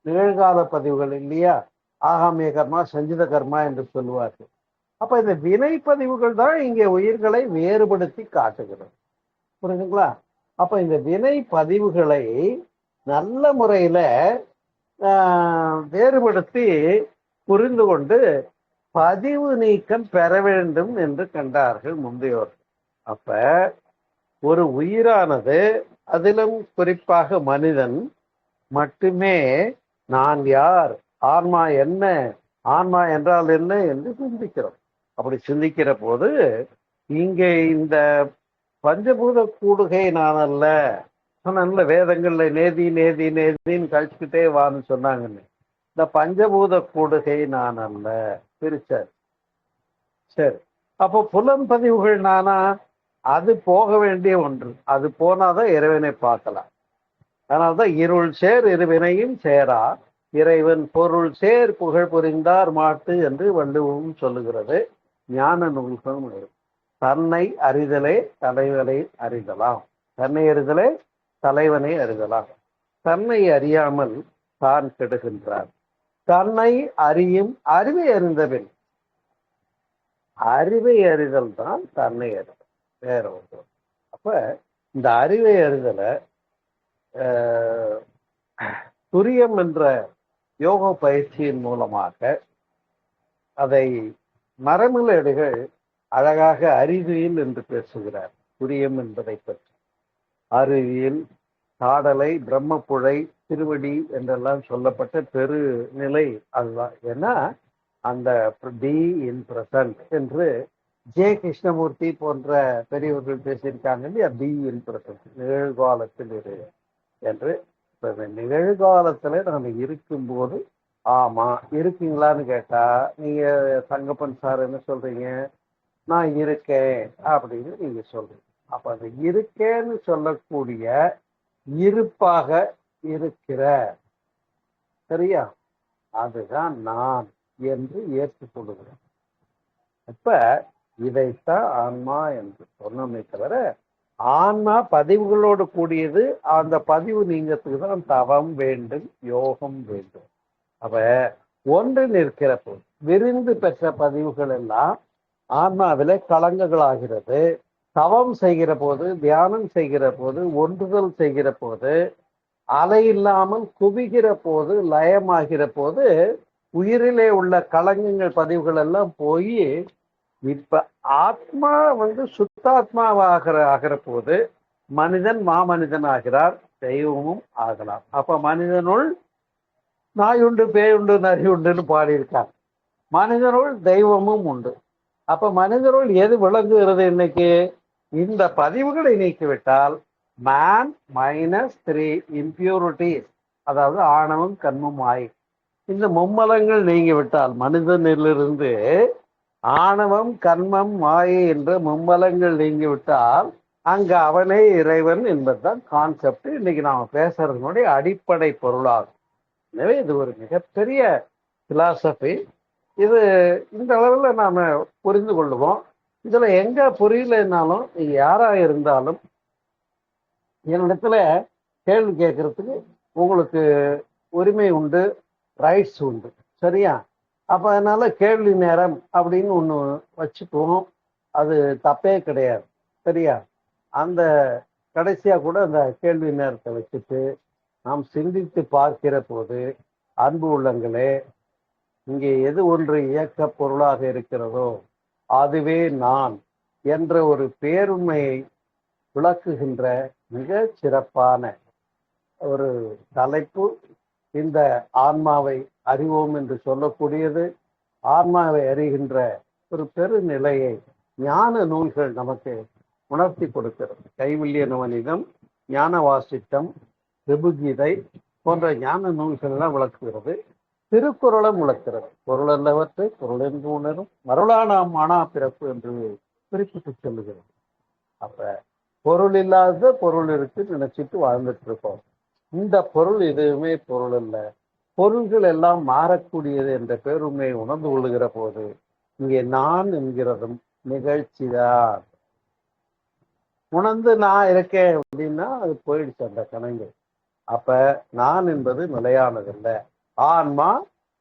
நிகழ்கால பதிவுகள் இல்லையா, ஆகாமிய கர்மா சஞ்சித கர்மா என்று சொல்லுவார்கள். அப்ப இந்த வினைப்பதிவுகள் தான் இங்கே உயிர்களை வேறுபடுத்தி காட்டுகிறது. புரியுதுங்களா? அப்ப இந்த வினை பதிவுகளை நல்ல முறையில வேறுபடுத்தி புரிந்து கொண்டு பதிவு நீக்கம் பெற வேண்டும் என்று கண்டார்கள் முந்தையோர். அப்ப ஒரு உயிரானது, அதிலும் குறிப்பாக மனிதன் மட்டுமே நான் யார், ஆன்மா என்ன, ஆன்மா என்றால் என்ன என்று சிந்திக்கிறோம். அப்படி சிந்திக்கிற போது இங்கே இந்த பஞ்சபூத கூடுகை நான் அல்ல சொன்ன வேதங்கள்ல நேதி நேதி நேதின்னு கழிச்சுக்கிட்டே வான்னு சொன்னாங்கன்னு. இந்த பஞ்சபூத கூடுகை நான் அல்ல பிரிச்சார். சரி, அப்போ புலன்பதிவுகள் நானா? அது போக வேண்டிய ஒன்று. அது போனாதான் இறைவனை பார்க்கலாம். அதனால்தான் இருள் சேர் இருவினையும் சேரா இறைவன் பொருள் சேர் புகழ் புரிந்தார் மாட்டு என்று வள்ளுவம் சொல்லுகிறது. ஞான நூல்களும் தன்னை அறிதலே தலைவனை அறிதலாம், தன்னை அறிதலே தலைவனை அறிதலாம். தன்னை அறியாமல் தான் கெடுகின்றார். தன்னை அறியும் அறிவை அறிந்தபின், அறிவை அறிதல் தான் தன்னை அறிதல், வேற ஒன்று. அப்ப இந்த அறிவை அறிதலை துரியம் என்ற யோக பயிற்சியின் மூலமாக அதை மரமிலடிகள் அழகாக அறிவியல் என்று பேசுகிறார். துரியம் என்பதை பற்றி அறிவியல், காடலை, பிரம்மப்புழை, திருவடி என்றெல்லாம் சொல்லப்பட்ட பெரு நிலை அதுதான். ஏன்னா அந்த பி இன் பிரசன்ட் என்று ஜே கிருஷ்ணமூர்த்தி போன்ற பெரியவர்கள் பேசியிருக்காங்க இல்லையா, பி இன் பிரசன்ட், நிகழ்காலத்தில் இரு என்று. நிகழ்காலத்துல நம்ம இருக்கும்போது ஆமா இருக்கீங்களான்னு கேட்டா நீங்க தங்கப்பன் சார் என்ன சொல்றீங்க, நான் இருக்கேன் அப்படின்னு நீங்க சொல்றீங்க. அப்ப அந்த இருக்கேன்னு சொல்லக்கூடிய இருப்பாக இருக்கிற, சரியா, அதுதான் நான் என்று ஏற்றுக்கொள்கிறேன். இப்ப இதைத்தான் ஆன்மா என்று சொன்னோமே தவிர, ஆன்மா பதிவுகளோடு கூடியது. அந்த பதிவு நீங்கிறதுக்கு தான் தவம் வேண்டும், யோகம் வேண்டும். அப்ப ஒன்று நிற்கிற போது விரிந்து பெற்ற பதிவுகள் எல்லாம் ஆன்மாவில களங்கங்களாகிறது. தவம் செய்கிற போது, தியானம் செய்கிற போது, ஒன்றுதல் செய்கிற போது, அலை இல்லாமல் குவிகிற போது, லயமாகிற போது உயிரிலே உள்ள களங்கங்கள் பதிவுகள் எல்லாம் போய் இப்ப ஆத்மா சுத்தாத்மாவாகிற போது மனிதன் மாமனிதன் ஆகிறார், தெய்வமும் ஆகலாம். அப்ப மனிதனுள் நாயுண்டு பேயுண்டு நரி உண்டுன்னு பாடியிருக்கார். மனிதனுள் தெய்வமும் உண்டு. அப்ப மனிதனுள் எது விளங்குகிறது? இன்னைக்கு இந்த பதிவுகளை நீக்கிவிட்டால் மேன் -3 impurities, அதாவது ஆணவம் கண்மம் மாயை, இந்த மும்மலங்கள் நீங்கிவிட்டால், மனிதனிலிருந்து ஆணவம் கண்மம் மாயை என்ற மும்மலங்கள் நீங்கிவிட்டால் அங்க அவனே இறைவன் என்பதுதான் கான்செப்ட் இன்னைக்கு நாம பேசுறதுனுடைய அடிப்படை பொருளாகும். எனவே இது ஒரு மிகப்பெரிய பிலாசபி. இது இந்த அளவுல நாம புரிந்து கொள்ளுவோம். இதுல எங்க புரியலன்னாலும் நீங்க யாரா இருந்தாலும் என்னிடத்துல கேள்வி கேட்கறதுக்கு உங்களுக்கு உரிமை உண்டு, ரைட்ஸ் உண்டு, சரியா? அப்ப அதனால கேள்வி நேரம் அப்படின்னு ஒண்ணு வச்சுக்குவோம். அது தப்பே கிடையாது, சரியா? அந்த கடைசியா கூட அந்த கேள்வி நேரத்தை வச்சுட்டு நாம் சிந்தித்து பார்க்கிற போது, அன்பு உள்ளங்களே, இங்கே எது ஒன்று இயக்க பொருளாக இருக்கிறதோ அதுவே நான் என்ற ஒரு பேருண்மையை விளக்குகின்ற மிக சிறப்பான ஒரு தலைப்பு இந்த ஆன்மாவை அறிவோம் என்று சொல்லக்கூடியது. ஆன்மாவை அறிகின்ற ஒரு பெருநிலையை ஞான நூல்கள் நமக்கு உணர்த்தி கொடுக்கிறது. கைவல்ய நவநீதம், ஞான வாசிட்டம், ரிபுகீதை போன்ற ஞான நூல்கள்லாம் விளக்குகிறது. திருக்குறளும் விளக்கிறது. பொருள் அல்லவற்றை பொருள் என்று உணரும் மருளானாம் ஆனா பிறப்பு என்று குறிப்பிட்டு சொல்லுகிறது. அப்ப பொருள் இல்லாத பொருள் இருக்கு நினைச்சிட்டு வாழ்ந்துட்டு இருக்கோம். இந்த பொருள் எதுவுமே பொருள் அல்ல, பொருள்கள் எல்லாம் மாறக்கூடியது என்ற பேருண்மையை உணர்ந்து கொள்ளுகிற போது இங்கே நான் என்கிறதும் நிகழ்ச்சிதான். உணர்ந்து நான் இருக்கேன் அப்படின்னா அது போயிடுச்சு அந்த கணங்கள். அப்ப நான் என்பது நிலையானதில்லை, ஆன்மா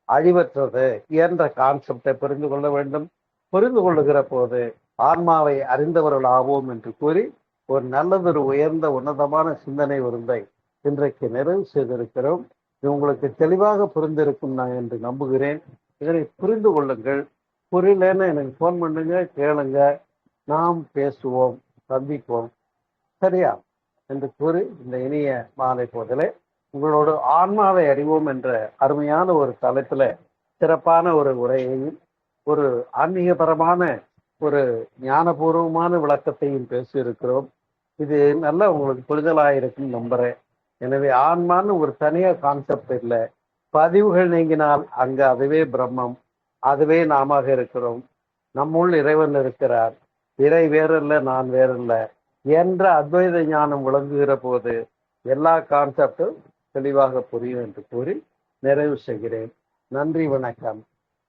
அழிவற்றது என்ற கான்செப்டை புரிந்து கொள்ள வேண்டும். புரிந்து கொள்ளுகிற போது ஆன்மாவை அறிந்தவர்கள் ஆவோம் என்று கூறி ஒரு நல்லதொரு உயர்ந்த உன்னதமான சிந்தனை விருந்தை இன்றைக்கு நிறைவு செய்திருக்கிறோம். இது உங்களுக்கு தெளிவாக புரிந்திருக்கும் நான் என்று நம்புகிறேன். இதனை புரிந்து கொள்ளுங்கள். புரியலன்னு எனக்கு ஃபோன் பண்ணுங்க, கேளுங்க, நாம் பேசுவோம், சந்திப்போம், சரியா என்று கூறி இந்த இனிய மாலை போதிலே உங்களோடு ஆன்மாவை அறிவோம் என்ற அருமையான ஒரு தலைப்பில் சிறப்பான ஒரு உரையையும் ஒரு ஆன்மீகபரமான ஒரு ஞானபூர்வமான விளக்கத்தையும் பேசியிருக்கிறோம். இது நல்லா உங்களுக்கு புரிதலாக இருக்கும் நம்புறேன். எனவே ஆன்மான்னு ஒரு தனியாக கான்செப்ட் இல்லை. பதிவுகள் நீங்கினால் அங்கே அதுவே பிரம்மம், அதுவே நாம இருக்கிறோம். நம்முள் இறைவன் இருக்கிறார். இறை வேறல்ல, நான் வேறல்ல என்ற அத்வைத ஞானம் விளங்குகிற போது எல்லா கான்செப்டும் தெளிவாக புரியும் என்று கூறி நிறைவு செய்கிறேன். நன்றி, வணக்கம்.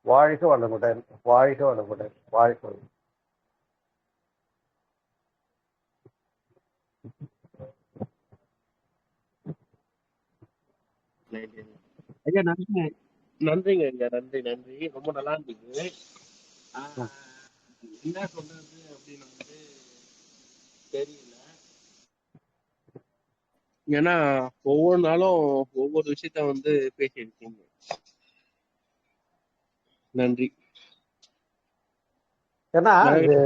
வாழ்க வளமுடன், வாழ்க வளமுடன், வாழ்க வளமுடன். ஐயா நன்றிங்க, நன்றிங்க ஐயா, நன்றி நன்றி, ரொம்ப நல்லா இருந்தது. என்ன சொல்றது அப்படின்னு வந்து தெரியல. ஏன்னா ஒவ்வொரு நாளும் ஒவ்வொரு விஷயத்த வந்து பேசியிருக்கீங்க. நன்றி. ஏன்னா இது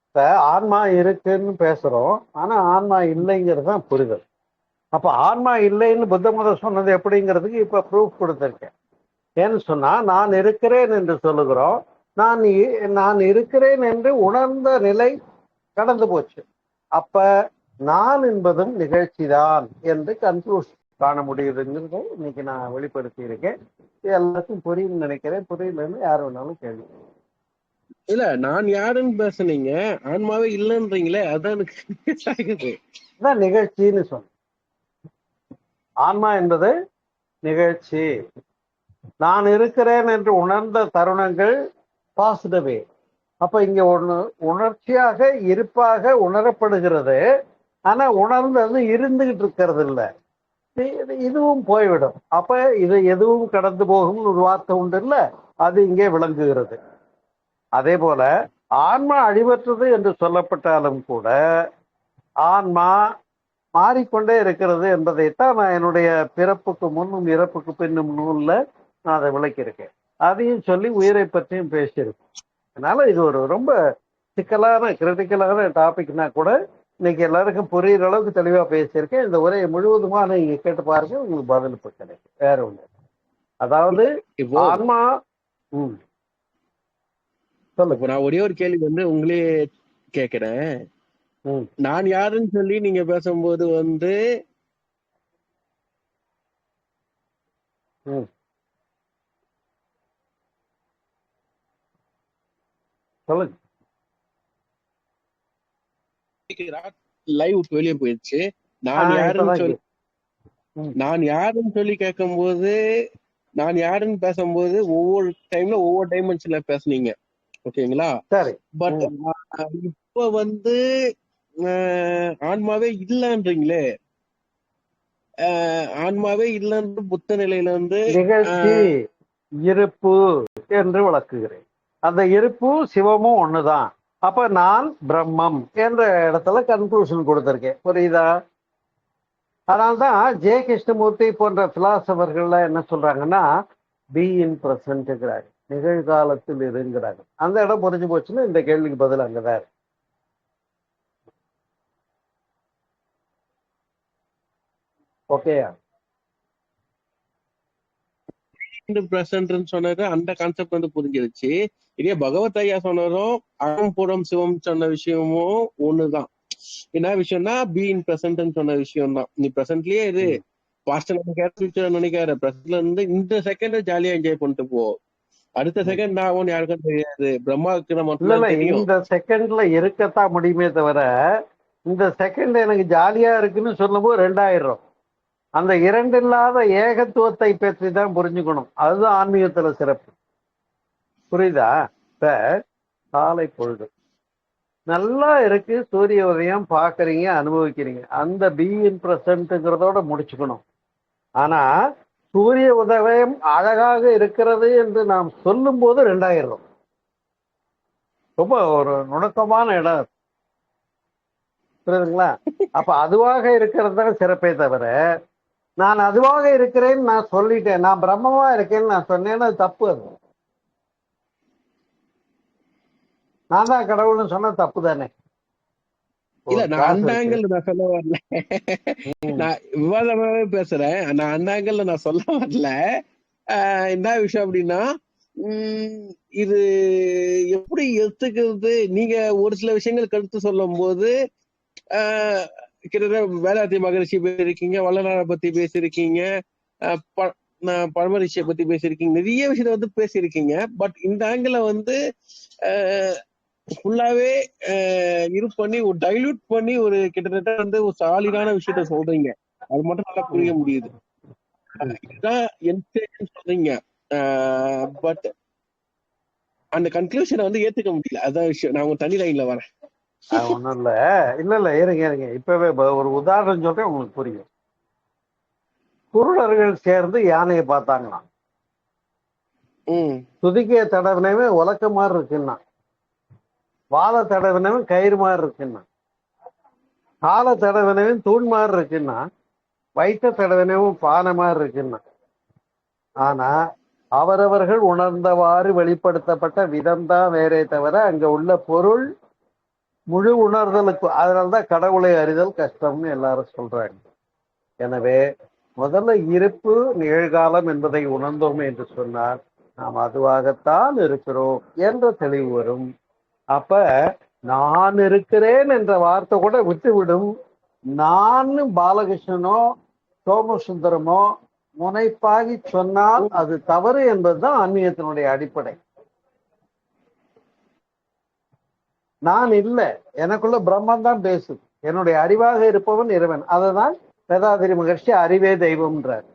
இப்ப ஆன்மா இருக்குன்னு பேசுறோம், ஆனா ஆன்மா இல்லைங்கிறது தான் புரிதல். அப்ப ஆன்மா இல்லைன்னு புத்த மதம் சொன்னது எப்படிங்கிறதுக்கு இப்ப ப்ரூஃப் கொடுத்திருக்கேன். ஏன்னு சொன்னா நான் இருக்கிறேன் என்று சொல்லுகிறோம். நான் இருக்கிறேன் என்று உணர்ந்த நிலை கடந்து போச்சு. அப்ப நான் என்பதும் நிகழ்ச்சி தான் என்று கன்க்ளூஷன் காண முடியுதுங்கிறத இன்னைக்கு நான் வெளிப்படுத்தி இருக்கேன். எல்லாருக்கும் புரியும் நினைக்கிறேன். புரியலன்னு யார் வேணாலும் கேள்வி. இல்ல, நான் யாருன்னு பேசுனீங்க, ஆன்மாவே இல்லைன்றீங்களே, அதான் எனக்கு நிகழ்ச்சின்னு சொன்ன. ஆன்மா என்பது நிகழ்ச்சி. நான் இருக்கிறேன் என்று உணர்ந்த தருணங்கள் பாசிட்டிவே. அப்ப இங்க உணர்ச்சியாக இருப்பாக உணரப்படுகிறது. ஆனா உணர்ந்தது இருந்துகிட்டு இருக்கிறது இல்லை. இதுவும் போய்விடும். அப்ப இது எதுவும் கடந்து போகும் ஒரு வார்த்தை உண்டு இல்ல, அது இங்கே விளங்குகிறது. அதே போல ஆன்மா அழிவற்றது என்று சொல்லப்பட்டாலும் கூட ஆன்மா மாறிக்கொண்டே இருக்கிறது என்பதைத்தான் நான் என்னுடைய பிறப்புக்கு முன்னும் இறப்புக்கு பின்னும் நூல்ல நான் அதை விளக்கியிருக்கேன். அதையும் சொல்லி உயிரை பற்றியும் பேசியிருக்கேன். அதனால இது ஒரு ரொம்ப சிக்கலான கிரிட்டிக்கலான டாபிக்னா கூட இன்னைக்கு எல்லாருக்கும் புரியுற அளவுக்கு தெளிவா பேசியிருக்கேன். இந்த உரையை முழுவதுமா நீங்க கேட்டு பாருங்க, உங்களுக்கு பதில் இப்ப கிடைக்கும். வேற ஒண்ணு, அதாவது ஆன்மா சொல்லுங்க. நான் ஒரே ஒரு கேள்வி வந்து உங்களே கேக்குறேன். நான் யாருன்னு சொல்லி நீங்க பேசும்போது வந்து சொல்லுங்க. லைவ் வெளியே போயிடுச்சு. நான் யாருன்னு சொல்லி கேட்கும்போது, நான் யாருன்னு பேசும்போது ஒவ்வொரு டைம்ல ஒவ்வொரு டைமென்ஷன்ல பேசுனீங்க, ஓகேங்களா? பட் இப்ப வந்து ஆன்மாவே இல்லன்றீங்களே, ஆன்மாவே இல்லன்னு புத்த நிலையில வந்து நிகழ்ச்சி இருப்பு என்று விளக்குகிறேன். அந்த இருப்பு சிவமும் ஒண்ணுதான். அப்ப நான் பிரம்மம் என்ற இடத்துல கன்க்ளூஷன் கொடுத்திருக்கேன். புரியுதா? அதனால்தான் ஜே கிருஷ்ணமூர்த்தி போன்ற பிலாசபர்கள் என்ன சொல்றாங்கன்னா, பி இன் பிரசன்ட்ங்கிறாங்க, நிகழ்காலத்தில் இருங்கிறாங்க. அந்த இடம் புரிஞ்சு போச்சுன்னா இந்த கேள்விக்கு பதில் அங்கதான் இருக்கு. ஓகேயா? சொன்னது அந்த கான்செப்ட் வந்து புரிஞ்சிருச்சு. இதே பகவத் ஐயா சொன்னதும் அகம்புறம் சிவம் சொன்ன விஷயமும் ஒண்ணுதான். என்ன விஷயம்னா பி இன் பிரசன்ட் சொன்ன விஷயம் தான். நீ பிரசன்ட்லயே இது பாஸ்ட் நினைக்காத, பிரசன்ட்ல இருந்து இந்த செகண்ட் ஜாலியா என்ஜாய் பண்ணிட்டு போ. அடுத்த செகண்ட் ஆகும் யாருக்கும் தெரியாது, பிரம்மாவுக்கு நம்ம இந்த செகண்ட்ல இருக்கத்தான் முடியுமே தவிர இந்த செகண்ட் எனக்கு ஜாலியா இருக்குன்னு சொல்லும்போது 2000. அந்த இரண்டு இல்லாத ஏகத்துவத்தை பற்றி தான் புரிஞ்சுக்கணும். அதுதான் ஆன்மீகத்துல சிறப்பு. புரியுதா? இப்ப காலை பொழுது நல்லா இருக்கு, சூரிய உதயம் பாக்குறீங்க, அனுபவிக்கிறீங்க, அந்த பி இன் பிரசன்ட்ங்கிறதோட முடிச்சுக்கணும். ஆனா சூரிய உதயம் அழகாக இருக்கிறது என்று நாம் சொல்லும் போது 2000. ரொம்ப ஒரு நுணுக்கமான இடம் அது. புரியுதுங்களா? அப்ப அதுவாக இருக்கிறது தான் சிறப்பே தவிர, நான் அதுவாக இருக்கிறேன்னு நான் சொல்லிட்டேன், நான் பிரம்மமா இருக்கேன்னு நான் சொன்னேன்னா அது தப்பு. அது நான் தான் கடவுள்னு சொன்னா தப்பு தானே. இல்ல, ஒரு நான் கிளாஸ் அந்த இருக்கு. ஆங்கிள் நான் சொல்ல வரல. நான் விவாதமாவே பேசுறேன். நான் அந்த ஆங்கிள் நான் சொல்ல வரல. என்ன விஷயம் அப்படின்னா, இது எப்படி எடுத்துக்கிறது? நீங்க ஒரு சில விஷயங்கள் கருத்து சொல்லும் போது கிட்டத்தட்ட வேதாத்திரி மகரிஷி பேசிருக்கீங்க, வள்ளலாரை பத்தி பேசியிருக்கீங்க, பரமரிஷியை பத்தி பேசியிருக்கீங்க, நிறைய விஷயத்த வந்து பேசியிருக்கீங்க. பட் இந்த ஆங்கிள வந்து ஃபுல்லாவே இது பண்ணி ஒரு டைல்யூட் பண்ணி ஒரு கிட்டத்தட்ட வந்து ஒரு சாலிடான விஷயத்த சொல்றீங்க. அது மட்டும் நல்லா புரிய முடியுது. இதுதான் சொல்றீங்க. பட் அந்த கன்க்ளூஷனை வந்து ஏத்துக்க முடியல. அதான் விஷயம். நான் உங்க தனி லைன்ல வரேன். ஒண்ணும் இல்ல இருங்க இப்பவே ஒரு உதாரணம் சொல்றேன், உங்களுக்கு புரியும். குருடர்கள் சேர்ந்து யானையை பார்த்தாங்களாம். துதிக்கைய தடவினவே உலக்க மாதிரி இருக்குன்னா, வாழை தடவினவன் கயிறு மாதிரி இருக்குன்னா, காலை தடவினவன் தூண் மாதிரி இருக்குன்னா, வயிற்ற தடவினவும் பானை மாதிரி இருக்குன்னா. ஆனா அவரவர்கள் உணர்ந்தவாறு வெளிப்படுத்தப்பட்ட விதம் தான் வேறே தவிர அங்க உள்ள பொருள் முழு உணர்தலுக்கு. அதனால்தான் கடவுளை அறிதல் கஷ்டம்னு எல்லாரும் சொல்றாங்க. எனவே முதல்ல இருப்பு நிகழ்காலம் என்பதை உணர்ந்தோம் என்று சொன்னால் நாம் அதுவாகத்தான் இருக்கிறோம் என்ற தெளிவு வரும். அப்ப நான் இருக்கிறேன் என்ற வார்த்தை கூட விட்டுவிடும். நான் பாலகிருஷ்ணனோ சோமசுந்தரமோ முனைப்பாகி சொன்னால் அது தவறு என்பதுதான் ஆன்மீகத்தினுடைய அடிப்படை. நான் இல்லை, எனக்குள்ள பிரம்மன் தான் பேசுது, என்னுடைய அறிவாக இருப்பவன் இறைவன். அததான் வேதாத்திரி மகர்ஷி அறிவே தெய்வம்ன்றார்.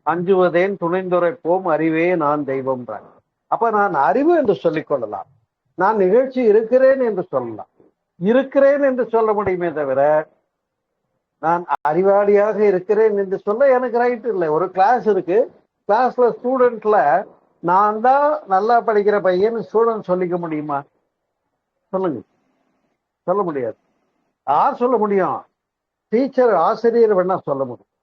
அஞ்சுவதேன் துணைந்துரைப்போம் அறிவே நான் தெய்வம்ன்றார். அப்ப நான் அறிவு என்று சொல்லிக் கொள்ளலாம், நான் நிகழ்ச்சி இருக்கிறேன் என்று சொல்லலாம், இருக்கிறேன் என்று சொல்ல முடியுமே தவிர நான் அறிவாளியாக இருக்கிறேன் என்று சொல்ல எனக்கு ரைட் இல்லை. ஒரு கிளாஸ் இருக்கு, கிளாஸ்ல ஸ்டூடெண்ட்ல நான் தான் நல்லா படிக்கிற பையன் ஸ்டூடெண்ட் சொல்லிக்க முடியுமா? சொல்லுங்க, சொல்ல முடியாது. யார் சொல்ல முடியும்? டீச்சர், ஆசிரியர் வேணா சொல்ல முடியும்.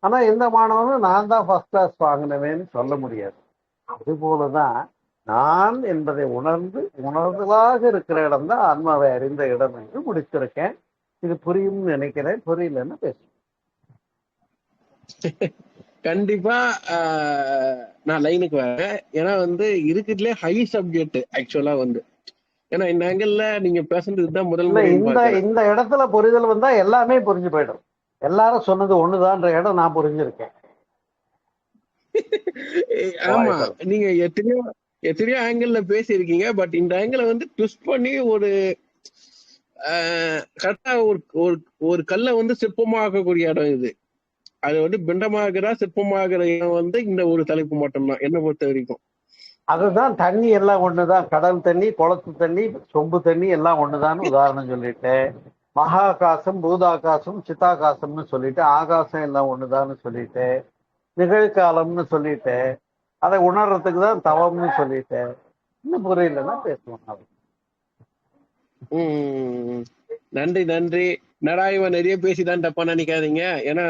ஆனா எந்த மாணவனும் நான் தான் ஃபர்ஸ்ட் கிளாஸ் வாங்கினவேன்னு சொல்ல முடியாது. அது போலதான் நான் என்பதை உணர்தலாக இருக்கிற இடம் தான் ஆன்மாவை அறிந்த இடம் என்று முடித்திருக்கேன். இது புரியும் நினைக்கிறேன். புரியலன்னு பேசுறேன். கண்டிப்பா நான் லைனுக்கு வரேன். ஏன்னா வந்து இருக்குதுலே ஹை சப்ஜெக்ட் ஆக்சுவலா வந்து. ஏன்னா இந்த ஆங்கிள் நீங்க பேசுறதுதான் முதல் முறை. இந்த இடத்துல புரிதல் வந்தா எல்லாமே புரிஞ்சு போயிடும். எல்லாரும் சொன்னது ஒண்ணுதான்ற இடம் நான் புரிஞ்சிருக்கேன். ஆமா, நீங்க எத்தனையோ ஆங்கிள் பேசியிருக்கீங்க. பட் இந்த ஆங்கிள் வந்து ட்விஸ்ட் பண்ணி ஒரு கரெக்டா ஒரு கல்லை வந்து சிற்பமாக்கக்கூடிய இடம் இது. அது வந்து பிண்டமாகிற சிற்பமாகிற இடம் வந்து இந்த ஒரு தலைப்பு மட்டும்தான் என்னை பொறுத்த வரைக்கும். அதுதான் தண்ணி எல்லாம் ஒண்ணுதான். கடல் தண்ணி, குளத்து தண்ணி, சொம்பு தண்ணி எல்லாம் ஒண்ணுதான் உதாரணம் சொல்லிட்டேன். மகாகாசம், பூதாகாசம், சித்தாகாசம்னு சொல்லிட்டு ஆகாசம் எல்லாம் ஒண்ணுதான்னு சொல்லிட்டேன். நிகழ்காலம்னு சொல்லிட்டேன். அதை உணர்றதுக்கு தான் தவம்னு சொல்லிட்டேன். இன்னும் புரியலன்னா பேசுவோம். நன்றி நன்றி. இவன் நிறைய பேசிதான் தப்பா நினைக்காதீங்க. ஏன்னா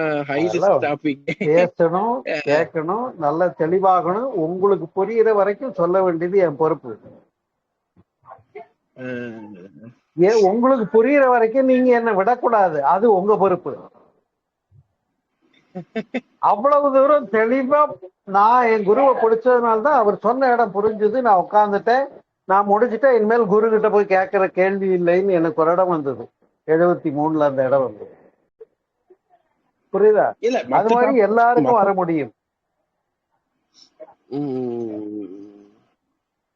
பேசணும், கேட்கணும், நல்ல தெளிவாகணும். உங்களுக்கு புரியுற வரைக்கும் சொல்ல வேண்டியது என் பொறுப்பு. ஏன் உங்களுக்கு புரியுற வரைக்கும் நீங்க என்ன விடக்கூடாது, அது உங்க பொறுப்பு. அவ்வளவு தூரம் தெளிவா நான் என் குருவை பிடிச்சதுனால்தான் அவர் சொன்ன இடம் புரிஞ்சுது. நான் உட்கார்ந்துட்டேன், நான் முடிச்சுட்டேன். இனிமேல் குரு கிட்ட போய் கேட்கிற கேள்வி இல்லைன்னு எனக்கு ஒரு இடம் வந்தது. 73 அந்த இடம் வந்தது. புரியுதா? அது மாதிரி எல்லாருக்கும் வர முடியும்.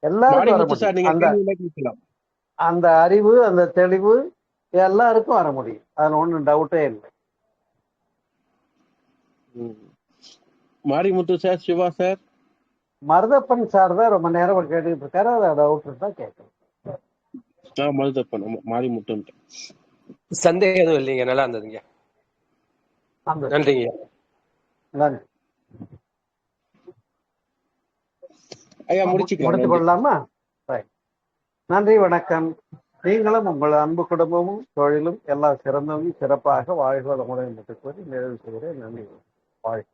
எல்லாருக்கும் வர முடியும். அந்த அறிவு, அந்த தெளிவு எல்லாருக்கும் வர முடியும். அதுல ஒண்ணும் டவுட்டே இல்லை. Marimuthu sir, Siva sir, Maruthappan sir தான் ரொம்ப நேரம் கேட்டுக்கிட்டு இருக்காரு. அதை டவுட் தான் கேட்கணும். மருதப்பன், மாரிமுத்து சந்தேகம் எதுவும் இல்லைங்க. நல்லா இருந்ததுங்க. நன்றிங்க. ஐயா முடிச்சுக்கலாம். முடித்துக் கொள்ளலாமா? நன்றி, வணக்கம். நீங்களும் உங்கள் அன்பு குடும்பமும் தொழிலும் எல்லாம் சிறந்தவும் சிறப்பாக வாழ்க வளமுடன் என்று கூறி நிறைவு செய்கிறேன். நன்றி. வாழ்க.